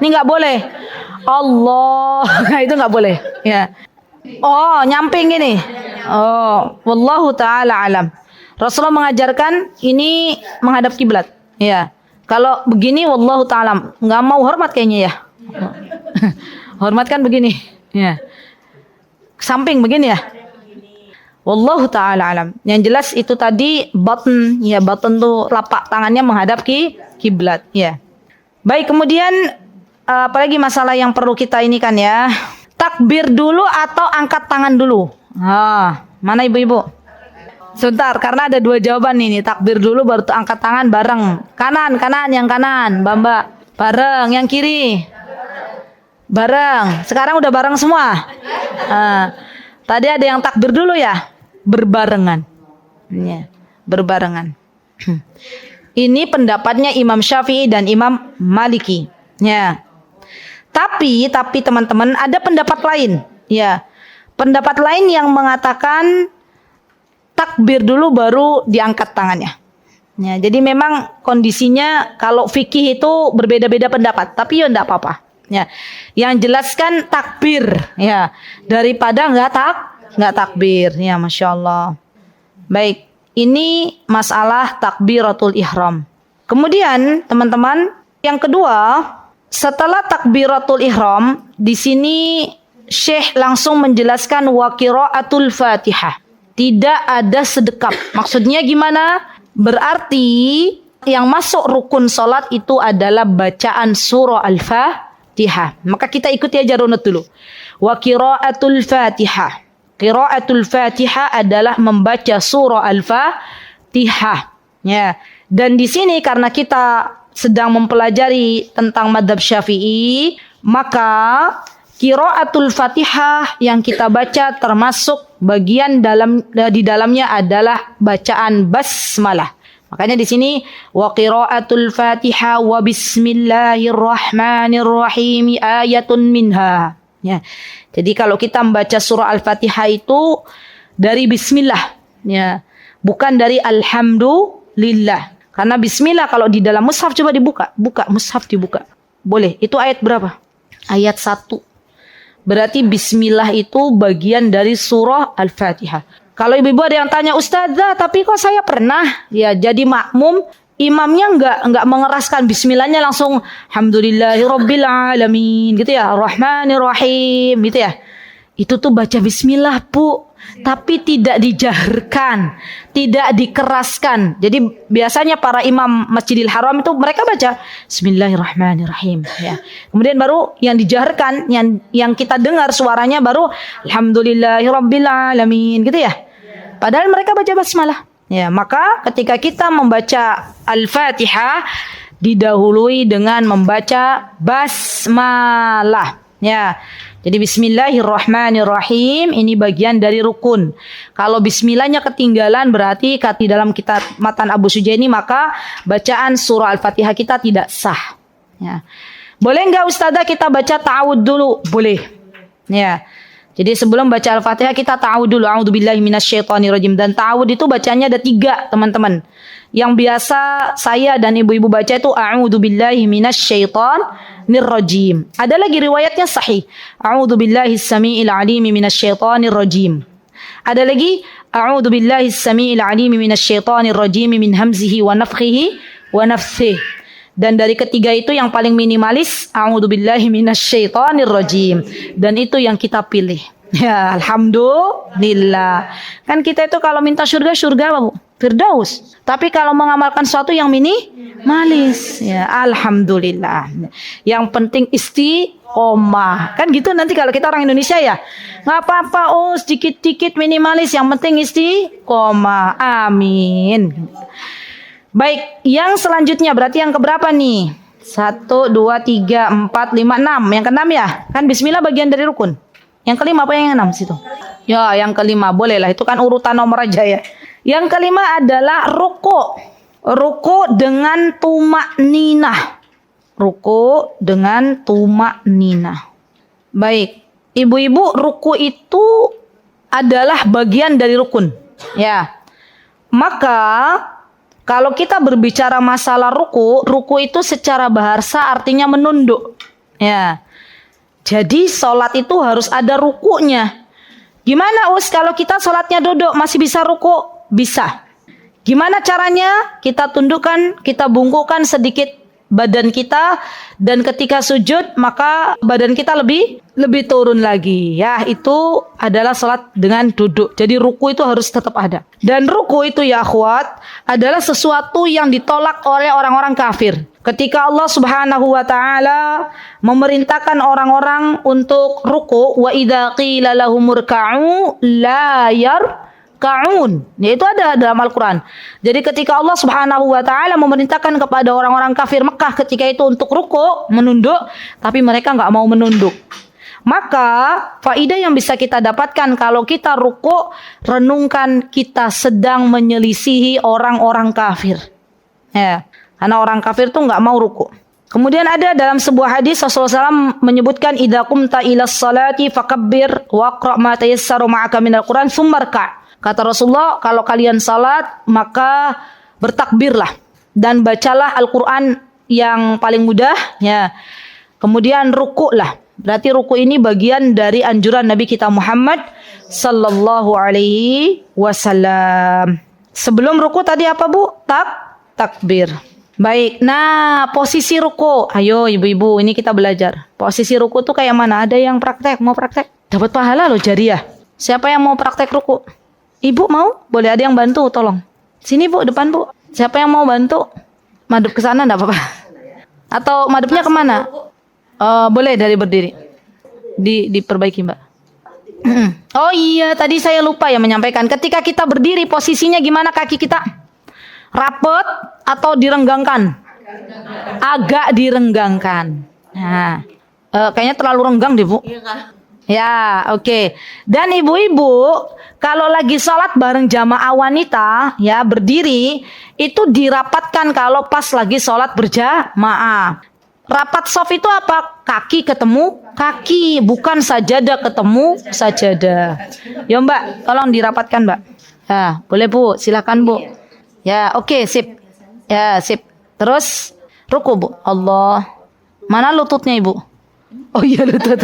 Ini nggak boleh. Allah, itu nggak boleh. Ya. Oh, nyamping ini. Oh, wallahu taala alam. Rasulullah mengajarkan ini menghadap kiblat. Ya. Kalau begini, wallahu taala nggak mau hormat kayaknya ya. Hormat kan begini. Ya. Samping begini ya. Wallahu ta'ala alam. Yang jelas itu tadi button. Ya, button tuh telapak tangannya menghadap kiblat. Ya. Baik, kemudian apalagi masalah yang perlu kita ini kan ya. Takbir dulu atau angkat tangan dulu? Mana ibu-ibu? Sebentar, karena ada dua jawaban ini. Takbir dulu baru angkat tangan bareng. Kanan, yang kanan. Mbak. Bareng, yang kiri. Bareng. Sekarang udah bareng semua. Tadi ada yang takbir dulu ya. Berbarengan. Ya, berbarengan. Ini pendapatnya Imam Syafi'i dan Imam Maliki. Ya. Tapi teman-teman ada pendapat lain. Ya. Pendapat lain yang mengatakan takbir dulu baru diangkat tangannya. Ya, jadi memang kondisinya kalau fikih itu berbeda-beda pendapat, tapi ya enggak apa-apa. Ya. Yang jelaskan takbir ya daripada enggak takbir. Ya, Masya Allah. Baik, ini masalah takbiratul ihram. Kemudian, teman-teman, yang kedua, setelah takbiratul ihram, di sini Syekh langsung menjelaskan wa qiraatul Fatihah. Tidak ada sedekap. Maksudnya gimana? Berarti yang masuk rukun salat itu adalah bacaan surah Al-Fatihah. Maka kita ikuti aja runut dulu. Wa qiraatul Fatihah. Qiraatul Fatihah adalah membaca surah Al-Fatihah. Ya. Dan di sini karena kita sedang mempelajari tentang mazhab Syafi'i, maka qiraatul Fatihah yang kita baca termasuk bagian di dalamnya adalah bacaan basmalah. Makanya di sini wa qiraatul Fatihah wa bismillahirrahmanirrahim ayatun minha. Ya. Jadi kalau kita membaca surah Al-Fatihah itu dari bismillah, ya, bukan dari alhamdulillah. Karena bismillah kalau di dalam mushaf coba buka mushaf dibuka. Boleh. Itu ayat berapa? Ayat 1. Berarti bismillah itu bagian dari surah Al-Fatihah. Kalau ibu-ibu ada yang tanya, "Ustazah, tapi kok saya pernah ya jadi makmum imamnya enggak mengeraskan bismillahnya langsung alhamdulillahirabbil alamin gitu ya, rahmanirrahim gitu ya." Itu tuh baca bismillah, Bu, tapi tidak dijaharkan, tidak dikeraskan. Jadi biasanya para imam Masjidil Haram itu mereka baca bismillahirrahmanirrahim ya. Kemudian baru yang dijaharkan, yang kita dengar suaranya baru alhamdulillahirabbil alamin gitu ya. Padahal mereka baca basmalah. Ya, maka ketika kita membaca Al-Fatihah didahului dengan membaca basmalah. Ya. Jadi bismillahirrahmanirrahim ini bagian dari rukun. Kalau bismillahnya ketinggalan berarti di dalam kitab Matan Abu Sujaini maka bacaan surah Al-Fatihah kita tidak sah. Ya. Boleh enggak Ustazah kita baca ta'awud dulu? Boleh. Ya. Jadi sebelum baca Al-Fatihah kita ta'awud dulu. A'udzubillahi minasyaitonirrajim. Dan ta'awud itu bacanya ada 3, teman-teman. Yang biasa saya dan ibu-ibu baca itu a'udzubillahi minasyaitonirrajim. Ada lagi riwayatnya sahih. A'udzubillahi as-sami'il 'alimi minasyaitonirrajim. Ada lagi a'udzubillahi as-sami'il 'alimi minasyaitonirrajim min hamzihi wa nafthihi wa nafthihi. Dan dari ketiga itu yang paling minimalis a'udzubillahi minasyaitonirrajim. Dan itu yang kita pilih. Ya, alhamdulillah. Kan kita itu kalau minta surga apa, Bu? Firdaus. Tapi kalau mengamalkan sesuatu yang minimalis, ya alhamdulillah. Yang penting istiqomah. Kan gitu nanti kalau kita orang Indonesia ya. Enggak apa-apa, sedikit-dikit minimalis, yang penting istiqomah. Amin. Baik, yang selanjutnya berarti yang keberapa nih? 1, 2, 3, 4, 5, 6. Yang ke-6 ya? Kan bismillah bagian dari rukun. Yang kelima apa yang ke-6 situ? Ya, yang kelima bolehlah. Itu kan urutan nomor aja ya. Yang kelima adalah ruku. Ruku dengan tumakninah. Ruku dengan tumakninah. Baik, ibu-ibu, ruku itu adalah bagian dari rukun. Ya. Maka kalau kita berbicara masalah ruku itu secara bahasa artinya menunduk. Ya. Jadi sholat itu harus ada rukunya. Gimana kalau kita sholatnya duduk masih bisa ruku? Bisa. Gimana caranya? Kita tundukkan, kita bungkukkan sedikit badan kita, dan ketika sujud maka badan kita lebih turun lagi. Ya, itu adalah sholat dengan duduk. Jadi ruku itu harus tetap ada. Dan ruku itu ya akhwat adalah sesuatu yang ditolak oleh orang-orang kafir. Ketika Allah Subhanahu wa taala memerintahkan orang-orang untuk ruku, wa idza qila lahumurka'u la yarka'un. Itu ada dalam Al-Qur'an. Jadi ketika Allah Subhanahu wa taala memerintahkan kepada orang-orang kafir Mekah ketika itu untuk ruku, menunduk, tapi mereka enggak mau menunduk. Maka faidah yang bisa kita dapatkan kalau kita ruku, renungkan kita sedang menyelisihi orang-orang kafir. Ya. Karena orang kafir tuh nggak mau ruku. Kemudian ada dalam sebuah hadis Rasulullah SAW menyebutkan idza qumta ila sholati fakabbir waqra ma tayassaru ma'aka minal Qur'an tsummarka. Kata Rasulullah, kalau kalian salat maka bertakbirlah dan bacalah Al-Qur'an yang paling mudah ya. Kemudian rukuklah. Berarti ruku ini bagian dari anjuran Nabi kita Muhammad sallallahu alaihi wasallam. Sebelum ruku tadi apa, Bu? Takbir. Baik, nah posisi ruku. Ayo ibu-ibu, ini kita belajar. Posisi ruku tuh kayak mana? Ada yang praktek? Mau praktek? Dapat pahala loh jariah. Siapa yang mau praktek ruku? Ibu mau? Boleh, ada yang bantu, tolong. Sini Bu, depan Bu. Siapa yang mau bantu? Madep ke sana enggak apa-apa. Atau madepnya kemana? Boleh dari berdiri. Diperbaiki Mbak. Oh iya, tadi saya lupa ya menyampaikan. Ketika kita berdiri, posisinya gimana kaki kita? Rapet atau direnggangkan? Agak direnggangkan. Nah, kayaknya terlalu renggang deh Bu. Ya, oke. Dan ibu-ibu, kalau lagi sholat bareng jamaah wanita, ya berdiri, itu dirapatkan kalau pas lagi sholat berjamaah. Rapat soft itu apa? Kaki ketemu kaki, bukan sajadah ketemu sajadah. Ya Mbak, tolong dirapatkan Mbak. Ya, boleh Bu, silakan Bu. Ya, oke, sip. Ya, sip. Terus ruku Bu. Allah. Mana lututnya Ibu? Oh iya lutut.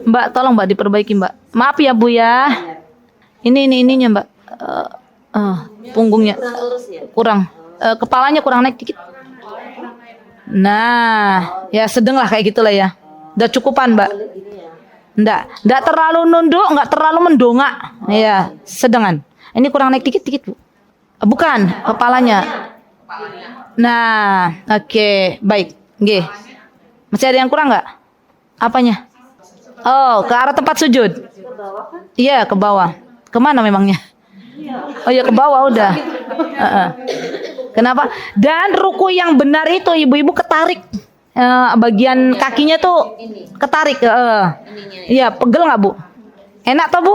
Mbak, tolong Mbak diperbaiki Mbak. Maaf ya Bu ya. Ininya Mbak. Punggungnya kurang. Kepalanya kurang naik dikit. Nah, ya sedang lah kayak gitulah ya. Udah cukupan Mbak. Enggak terlalu nunduk, enggak terlalu mendongak. Ya, sedengan. Ini kurang naik dikit Bu. Bukan, kepalanya. Nah, oke, baik. Nggih. Masih ada yang kurang enggak? Apanya? Oh, ke arah tempat sujud. Iya, ke bawah. Kemana memangnya? Oh ya, ke bawah udah. Kenapa? Dan ruku yang benar itu ibu-ibu ketarik. Bagian kakinya tuh ketarik. Iya, pegel nggak Bu? Enak toh Bu?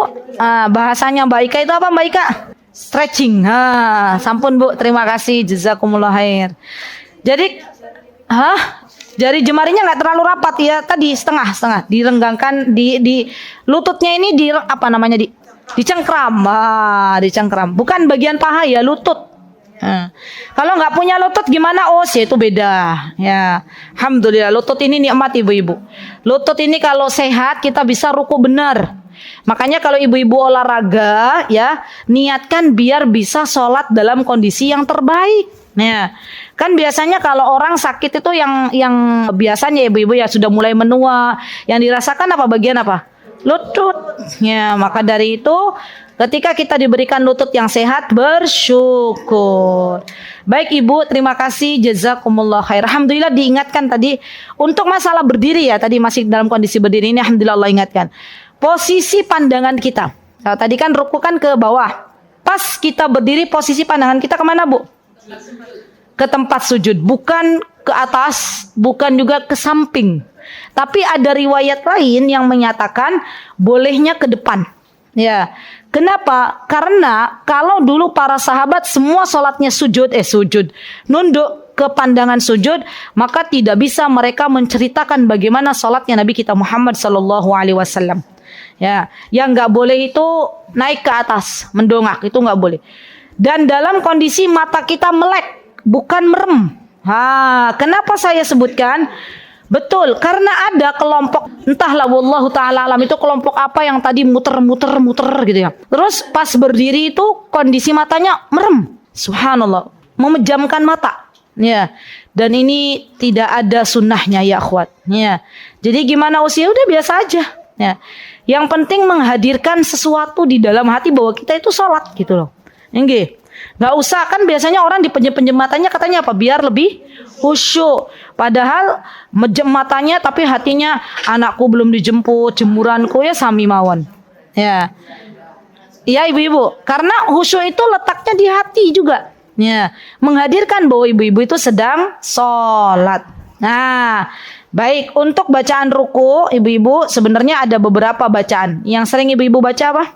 Bahasanya Mbak Ika itu apa Mbak Ika? Stretching. Sampun Bu, terima kasih. Jazakumullah khair. Jadi, jari jemarinya nggak terlalu rapat ya, tadi setengah direnggangkan di lututnya ini dicengkram, dicengkram. Bukan bagian paha ya, lutut. Kalau nggak punya lutut gimana? Oh, sih itu beda. Ya, alhamdulillah lutut ini nikmat ibu-ibu. Lutut ini kalau sehat kita bisa ruku benar. Makanya kalau ibu-ibu olahraga ya, niatkan biar bisa sholat dalam kondisi yang terbaik. Nah, kan biasanya kalau orang sakit itu yang biasanya ibu-ibu ya sudah mulai menua, yang dirasakan apa bagian apa? Lutut. Ya, maka dari itu ketika kita diberikan lutut yang sehat, bersyukur. Baik Ibu, terima kasih, jazakumullah khair. Alhamdulillah diingatkan tadi untuk masalah berdiri ya, tadi masih dalam kondisi berdiri ini, alhamdulillah Allah ingatkan. Posisi pandangan kita. Nah, tadi kan ruku kan ke bawah. Pas kita berdiri, posisi pandangan kita kemana Bu? Ke tempat sujud, bukan ke atas, bukan juga ke samping. Tapi ada riwayat lain yang menyatakan bolehnya ke depan. Ya, kenapa? Karena kalau dulu para sahabat semua sholatnya sujud, nunduk ke pandangan sujud, maka tidak bisa mereka menceritakan bagaimana sholatnya Nabi kita Muhammad Sallallahu Alaihi Wasallam. Ya, yang nggak boleh itu naik ke atas, mendongak, itu nggak boleh. Dan dalam kondisi mata kita melek, bukan merem. Kenapa saya sebutkan? Betul, karena ada kelompok, entahlah wallahu ta'ala alam itu kelompok apa yang tadi muter-muter gitu ya. Terus pas berdiri itu kondisi matanya merem. Subhanallah, memejamkan mata. Ya. Dan ini tidak ada sunnahnya ya akhwat. Ya. Jadi gimana usia udah biasa aja. Ya. Yang penting menghadirkan sesuatu di dalam hati bahwa kita itu sholat gitu loh. Nggih. Nggak usah, kan biasanya orang dipenjem-penjem matanya katanya apa? Biar lebih khusyuk. Padahal mejem matanya tapi hatinya anakku belum dijemput, jemuranku ya sami mawon. Ya. Iya ibu-ibu, karena khusyuk itu letaknya di hati juga. Ya, menghadirkan bahwa ibu-ibu itu sedang sholat. Nah, baik, untuk bacaan ruku ibu-ibu sebenarnya ada beberapa bacaan. Yang sering ibu-ibu baca apa?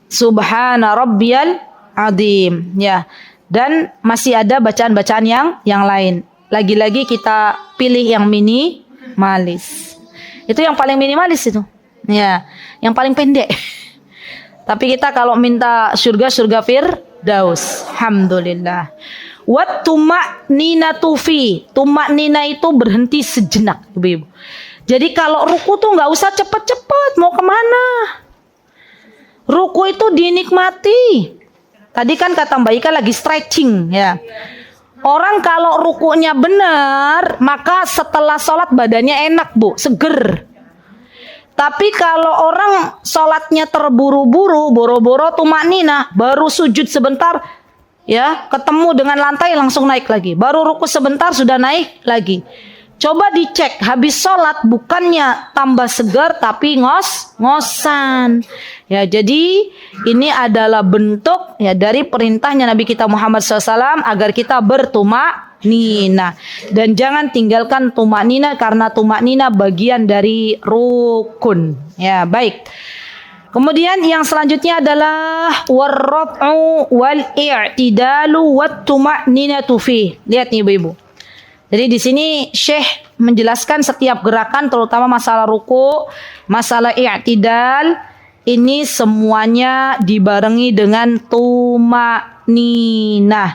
Subhana rabbiyal azim. Ya. Dan masih ada bacaan-bacaan yang lain. Lagi-lagi kita pilih yang minimalis. Itu yang paling minimalis itu. Ya, yang paling pendek. Tapi kita kalau minta surga firdaus. Alhamdulillah. Wat tuma'ninatu fi. Tuma'nina itu berhenti sejenak, Ibu-ibu. Jadi kalau ruku tuh nggak usah cepet-cepet. Mau kemana? Ruku itu dinikmati. Tadi kan kata Mbak Ika lagi stretching ya. Orang kalau rukunya benar, maka setelah sholat badannya enak Bu, seger. Tapi kalau orang sholatnya terburu-buru, boro-boro tumakninah, baru sujud sebentar, ya ketemu dengan lantai langsung naik lagi. Baru ruku sebentar sudah naik lagi. Coba dicek, habis sholat bukannya tambah segar tapi ngos-ngosan. Ya, jadi ini adalah bentuk ya dari perintahnya Nabi kita Muhammad SAW agar kita bertumak nina. Dan jangan tinggalkan tumak nina karena tumak nina bagian dari rukun. Ya, baik. Kemudian yang selanjutnya adalah warraf'u wal i'tidalu wat tuma'ninatu fi. Lihat nih ibu-ibu. Jadi di sini Syekh menjelaskan setiap gerakan terutama masalah ruku, masalah i'tidal ini semuanya dibarengi dengan tumakninah.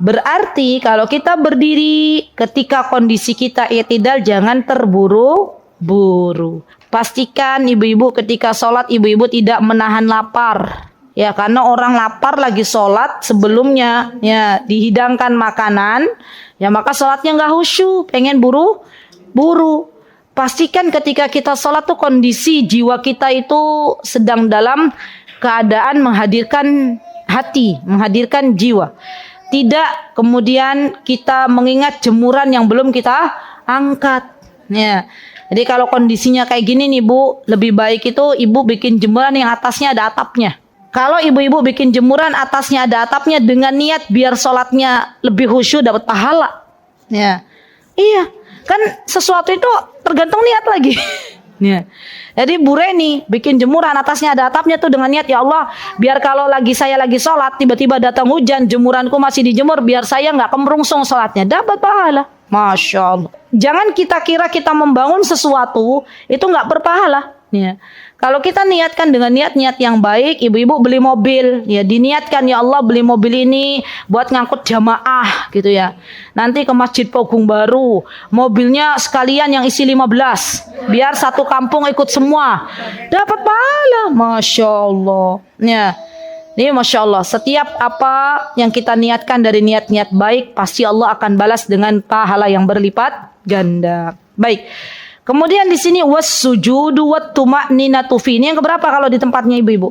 Berarti kalau kita berdiri ketika kondisi kita i'tidal jangan terburu-buru. Pastikan ibu-ibu ketika sholat ibu-ibu tidak menahan lapar. Ya, karena orang lapar lagi sholat sebelumnya ya dihidangkan makanan, ya maka sholatnya nggak khusyuk, pengen buru-buru. Pastikan ketika kita sholat tuh kondisi jiwa kita itu sedang dalam keadaan menghadirkan hati, menghadirkan jiwa. Tidak kemudian kita mengingat jemuran yang belum kita angkat. Ya. Jadi kalau kondisinya kayak gini nih Bu, lebih baik itu ibu bikin jemuran yang atasnya ada atapnya. Kalau ibu-ibu bikin jemuran atasnya ada atapnya dengan niat biar sholatnya lebih khusyuk dapat pahala. Ya, iya, kan sesuatu itu tergantung niat lagi. Ya. Jadi Bu Reni bikin jemuran atasnya ada atapnya tuh dengan niat, ya Allah, biar kalau saya lagi sholat tiba-tiba datang hujan, jemuranku masih dijemur, biar saya nggak kemrungsung sholatnya, dapat pahala. Masya Allah. Jangan kita kira kita membangun sesuatu itu nggak berpahala. Ya. Kalau kita niatkan dengan niat-niat yang baik, ibu-ibu beli mobil, ya diniatkan, ya Allah beli mobil ini buat ngangkut jamaah gitu ya. Nanti ke Masjid Pogung Baru, mobilnya sekalian yang isi 15, biar satu kampung ikut semua. Dapat pahala, Masya Allah. Ya. Ini Masya Allah, setiap apa yang kita niatkan dari niat-niat baik, pasti Allah akan balas dengan pahala yang berlipat ganda. Baik. Kemudian di sini was-sujudu wat-tuma'ninatu fi. Ini yang keberapa kalau di tempatnya ibu-ibu?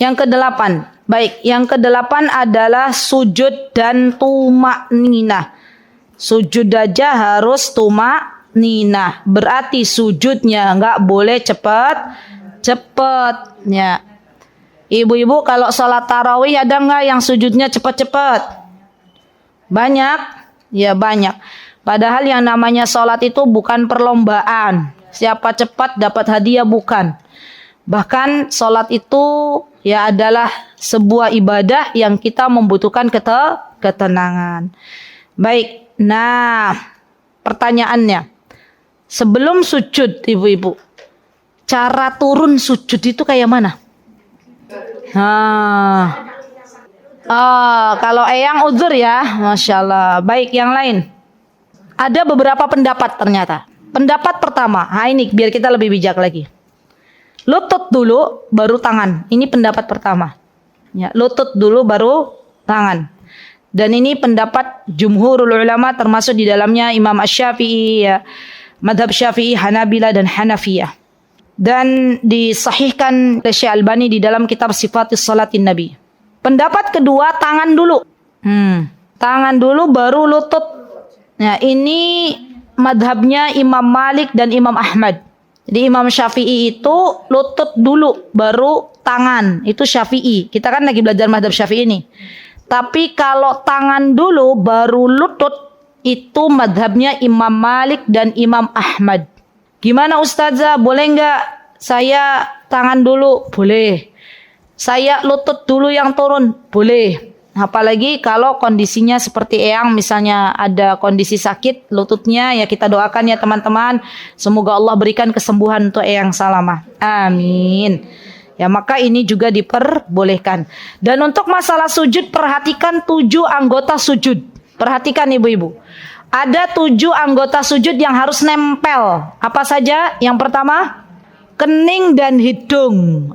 Yang ke-8. Baik, yang ke-8 adalah sujud dan tuma'ninah. Sujud aja harus tuma'ninah. Berarti sujudnya enggak boleh cepat. Ya. Ibu-ibu kalau sholat tarawih ada nggak yang sujudnya cepat-cepat? Banyak? Ya banyak. Padahal yang namanya sholat itu bukan perlombaan. Siapa cepat dapat hadiah, bukan. Bahkan sholat itu ya adalah sebuah ibadah yang kita membutuhkan ketenangan. Baik, nah pertanyaannya. Sebelum sujud ibu-ibu, cara turun sujud itu kayak mana? Kalau Eyang uzur ya, Masya Allah. Baik, yang lain. Ada beberapa pendapat ternyata. Pendapat pertama, ini biar kita lebih bijak lagi. Lutut dulu, baru tangan. Ini pendapat pertama. Ya, lutut dulu, baru tangan. Dan ini pendapat jumhurul ulama, termasuk di dalamnya Imam Asy-Syafi'i, ya, madhab Syafi'i, Hanabila dan Hanafiyah. Dan disahihkan oleh Syekh Albani di dalam kitab Sifatis Salatin Nabi. Pendapat kedua, tangan dulu. Tangan dulu baru lutut. Nah, ini madhabnya Imam Malik dan Imam Ahmad. Jadi Imam Syafi'i itu lutut dulu baru tangan. Itu Syafi'i. Kita kan lagi belajar madhab Syafi'i ini. Tapi kalau tangan dulu baru lutut, itu madhabnya Imam Malik dan Imam Ahmad. Gimana Ustazah, boleh nggak saya tangan dulu? Boleh. Saya lutut dulu yang turun? Boleh. Apalagi kalau kondisinya seperti Eyang, misalnya ada kondisi sakit lututnya, ya kita doakan ya teman-teman. Semoga Allah berikan kesembuhan untuk Eyang Salamah. Amin. Ya, maka ini juga diperbolehkan. Dan untuk masalah sujud, perhatikan 7 anggota sujud. Perhatikan ibu-ibu. Ada 7 anggota sujud yang harus nempel. Apa saja? Yang pertama, kening dan hidung.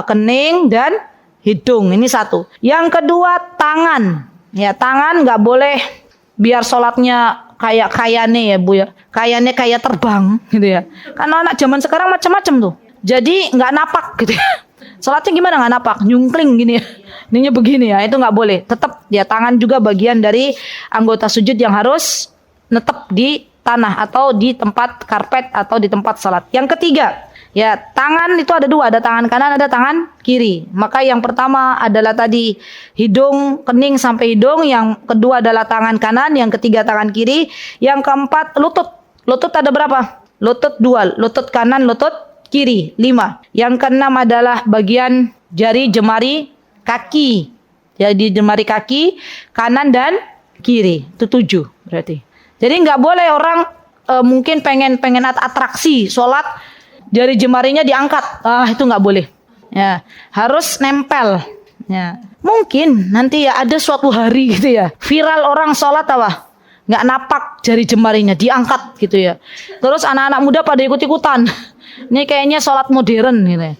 Kening dan hidung. Ini 1. Yang kedua, tangan. Ya, tangan nggak boleh biar sholatnya kayane ya Bu ya. Kayane kayak terbang gitu ya. Karena anak zaman sekarang macam-macam tuh. Jadi nggak napak gitu ya. Sholatnya gimana nggak napak? Nyungkling gini ya. Ininya begini ya. Itu nggak boleh. Tetap ya, tangan juga bagian dari anggota sujud yang harus netep di tanah atau di tempat karpet atau di tempat salat. Yang ketiga, ya tangan itu ada 2, ada tangan kanan, ada tangan kiri. Maka yang pertama adalah tadi hidung, kening sampai hidung. Yang kedua adalah tangan kanan, yang ketiga tangan kiri. Yang keempat lutut. Lutut ada berapa? Lutut 2, lutut kanan, lutut kiri 5. Yang keenam adalah bagian jari jemari kaki. Jadi jemari kaki kanan dan kiri. Itu 7 berarti. Jadi nggak boleh orang mungkin pengen atraksi sholat jari jemarinya diangkat. Itu nggak boleh. Ya, harus nempel. Ya, mungkin nanti ya ada suatu hari gitu ya, viral orang sholat apa? Nggak napak jari jemarinya diangkat gitu ya. Terus anak-anak muda pada ikut-ikutan. Ini kayaknya sholat modern gitu ya.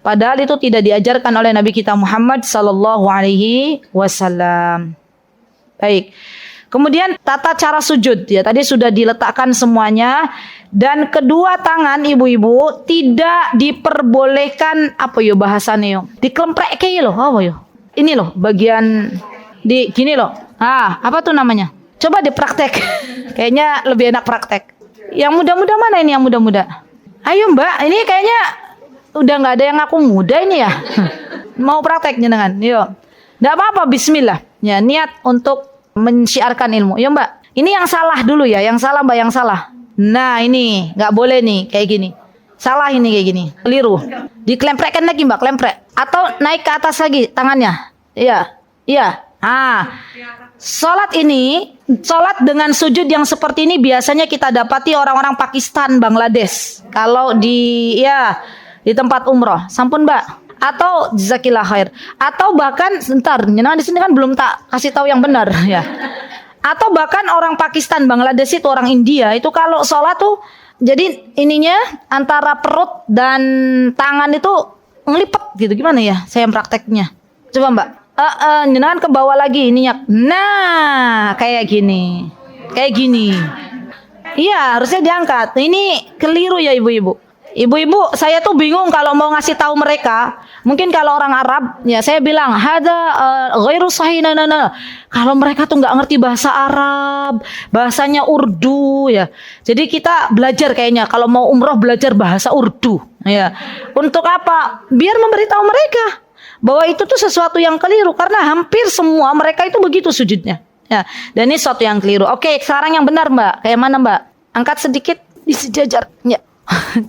Padahal itu tidak diajarkan oleh Nabi kita Muhammad sallallahu alaihi wasallam. Baik. Kemudian tata cara sujud ya, tadi sudah diletakkan semuanya. Dan kedua tangan ibu-ibu tidak diperbolehkan apa yo bahasanya yo, diklempek kayak loh, apa yo? Ini loh bagian di gini loh. Apa tuh namanya? Coba dipraktek. Kayaknya lebih enak praktek. Yang muda-muda mana ini yang muda-muda? Ayo Mbak, ini kayaknya udah nggak ada yang ngaku muda ini ya. Mau praktek jenengan? Yuk. Nggak apa-apa, bismillah. Ya, niat untuk mensiarkan ilmu. Yuk Mbak. Ini yang salah dulu ya, yang salah Mbak, yang salah. Nah ini, nggak boleh nih kayak gini. Salah ini kayak gini, keliru. Diklemprekkan lagi Mbak, klemprek. Atau naik ke atas lagi tangannya. Iya, iya. Sholat dengan sujud yang seperti ini biasanya kita dapati orang-orang Pakistan, Bangladesh. Kalau di tempat umroh, sampun Mbak. Atau jazakillah khair. Atau bahkan sebentar, di sini kan belum tak kasih tahu yang benar ya. Atau bahkan orang Pakistan, Bangladesh itu orang India itu kalau sholat tuh jadi ininya antara perut dan tangan itu ngelipet gitu. Gimana ya saya prakteknya? Coba Mbak. Jenengan ke bawah lagi ininya. Nah, kayak gini. Kayak gini. Iya, harusnya diangkat. Ini keliru ya ibu-ibu. Ibu-ibu, saya tuh bingung kalau mau ngasih tahu mereka. Mungkin kalau orang Arab, ya saya bilang, hada ghairu sahih. Kalau mereka tuh nggak ngerti bahasa Arab, bahasanya Urdu ya. Jadi kita belajar kayaknya kalau mau umroh belajar bahasa Urdu ya. Untuk apa? Biar memberitahu mereka bahwa itu tuh sesuatu yang keliru karena hampir semua mereka itu begitu sujudnya. Ya, dan ini sesuatu yang keliru. Oke, sekarang yang benar Mbak. Kayak mana Mbak? Angkat sedikit di sejajar. Ya.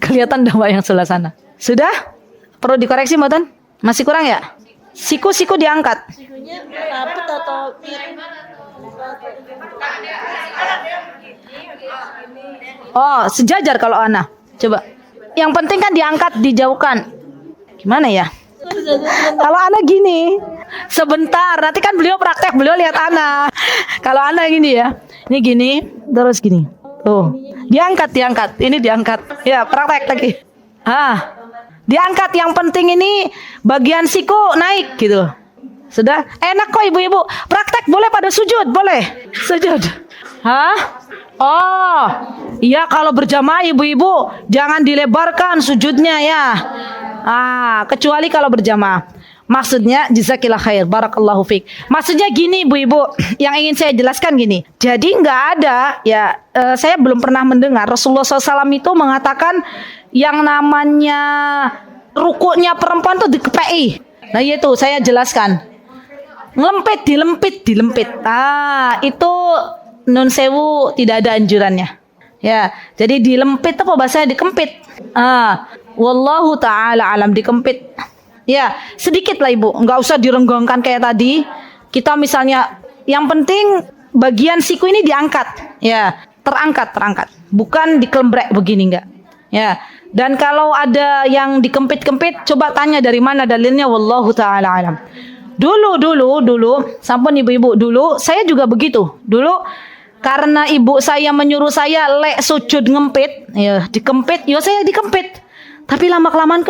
Kelihatan dah Mbak yang sebelah sana. Sudah? Perlu dikoreksi Mbak? Masih kurang ya? Siku diangkat. Sikunya rapet atau Oh, sejajar kalau Ana. Coba. Yang penting kan diangkat, dijauhkan. Gimana ya? Kalau Ana gini, sebentar, nanti kan beliau praktek, beliau lihat Ana. Kalau Ana gini ya, ini gini, terus gini. Tuh, diangkat, ini diangkat. Ya, praktek lagi. Diangkat. Yang penting ini bagian siku naik gitu. Sudah, enak kok ibu-ibu. Praktek boleh pada sujud, boleh. Sujud. Oh, iya kalau berjamaah ibu-ibu jangan dilebarkan sujudnya ya. Kecuali kalau berjamaah. Maksudnya jazakillah khair, barakallahu fiik. Maksudnya gini ibu-ibu, yang ingin saya jelaskan gini. Jadi nggak ada ya, saya belum pernah mendengar Rasulullah SAW itu mengatakan yang namanya rukuknya perempuan tuh dikepei. Nah itu saya jelaskan. Dilempit. Itu nun sewu tidak ada anjurannya. Ya, jadi dilempit apa bahasanya dikempit. Wallahu ta'ala alam, dikempit. Ya, sedikit lah ibu, nggak usah direnggangkan kayak tadi. Kita misalnya, yang penting bagian siku ini diangkat. Ya, terangkat. Bukan dikelembrek begini enggak. Ya, dan kalau ada yang dikempit-kempit, coba tanya dari mana dalilnya. Wallahu ta'ala alam. Dulu, sampun ibu-ibu, dulu saya juga begitu. Dulu karena ibu saya menyuruh saya sujud ngempit, ya dikempit, ya saya dikempit. Tapi lama-kelamaan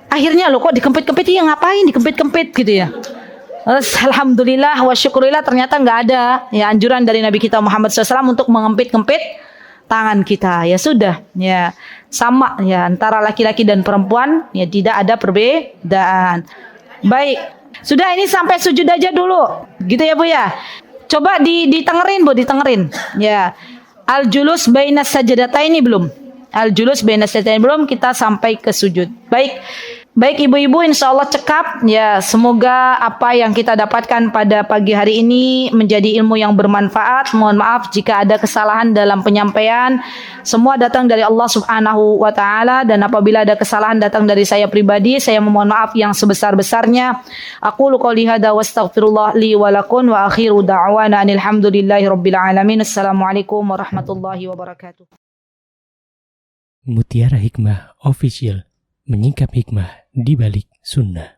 akhirnya kok dikempit-kempit, ya ngapain dikempit-kempit gitu ya. Alhamdulillah wa syukurillah ternyata nggak ada ya anjuran dari Nabi kita Muhammad SAW untuk mengempit-kempit tangan kita. Ya sudah, ya sama ya antara laki-laki dan perempuan, ya tidak ada perbedaan. Baik, sudah ini sampai sujud aja dulu, gitu ya Bu ya. Coba ditengerin Bu, ditengerin. Ya, al-julus bainas sajadataini belum. Al-julus bainas sajadataini belum, kita sampai ke sujud. Baik ibu-ibu, insya Allah cekap. Ya, semoga apa yang kita dapatkan pada pagi hari ini menjadi ilmu yang bermanfaat. Mohon maaf jika ada kesalahan dalam penyampaian. Semua datang dari Allah Subhanahu wa Ta'ala, dan apabila ada kesalahan datang dari saya pribadi, saya memohon maaf yang sebesar-besarnya. Aqulu qouli hadza wastaghfirullah li wa lakum wa akhiru da'wana alhamdulillahi rabbil alamin. Assalamualaikum warahmatullahi wabarakatuh. Mutiara Hikmah Official, menyingkap hikmah di balik sunnah.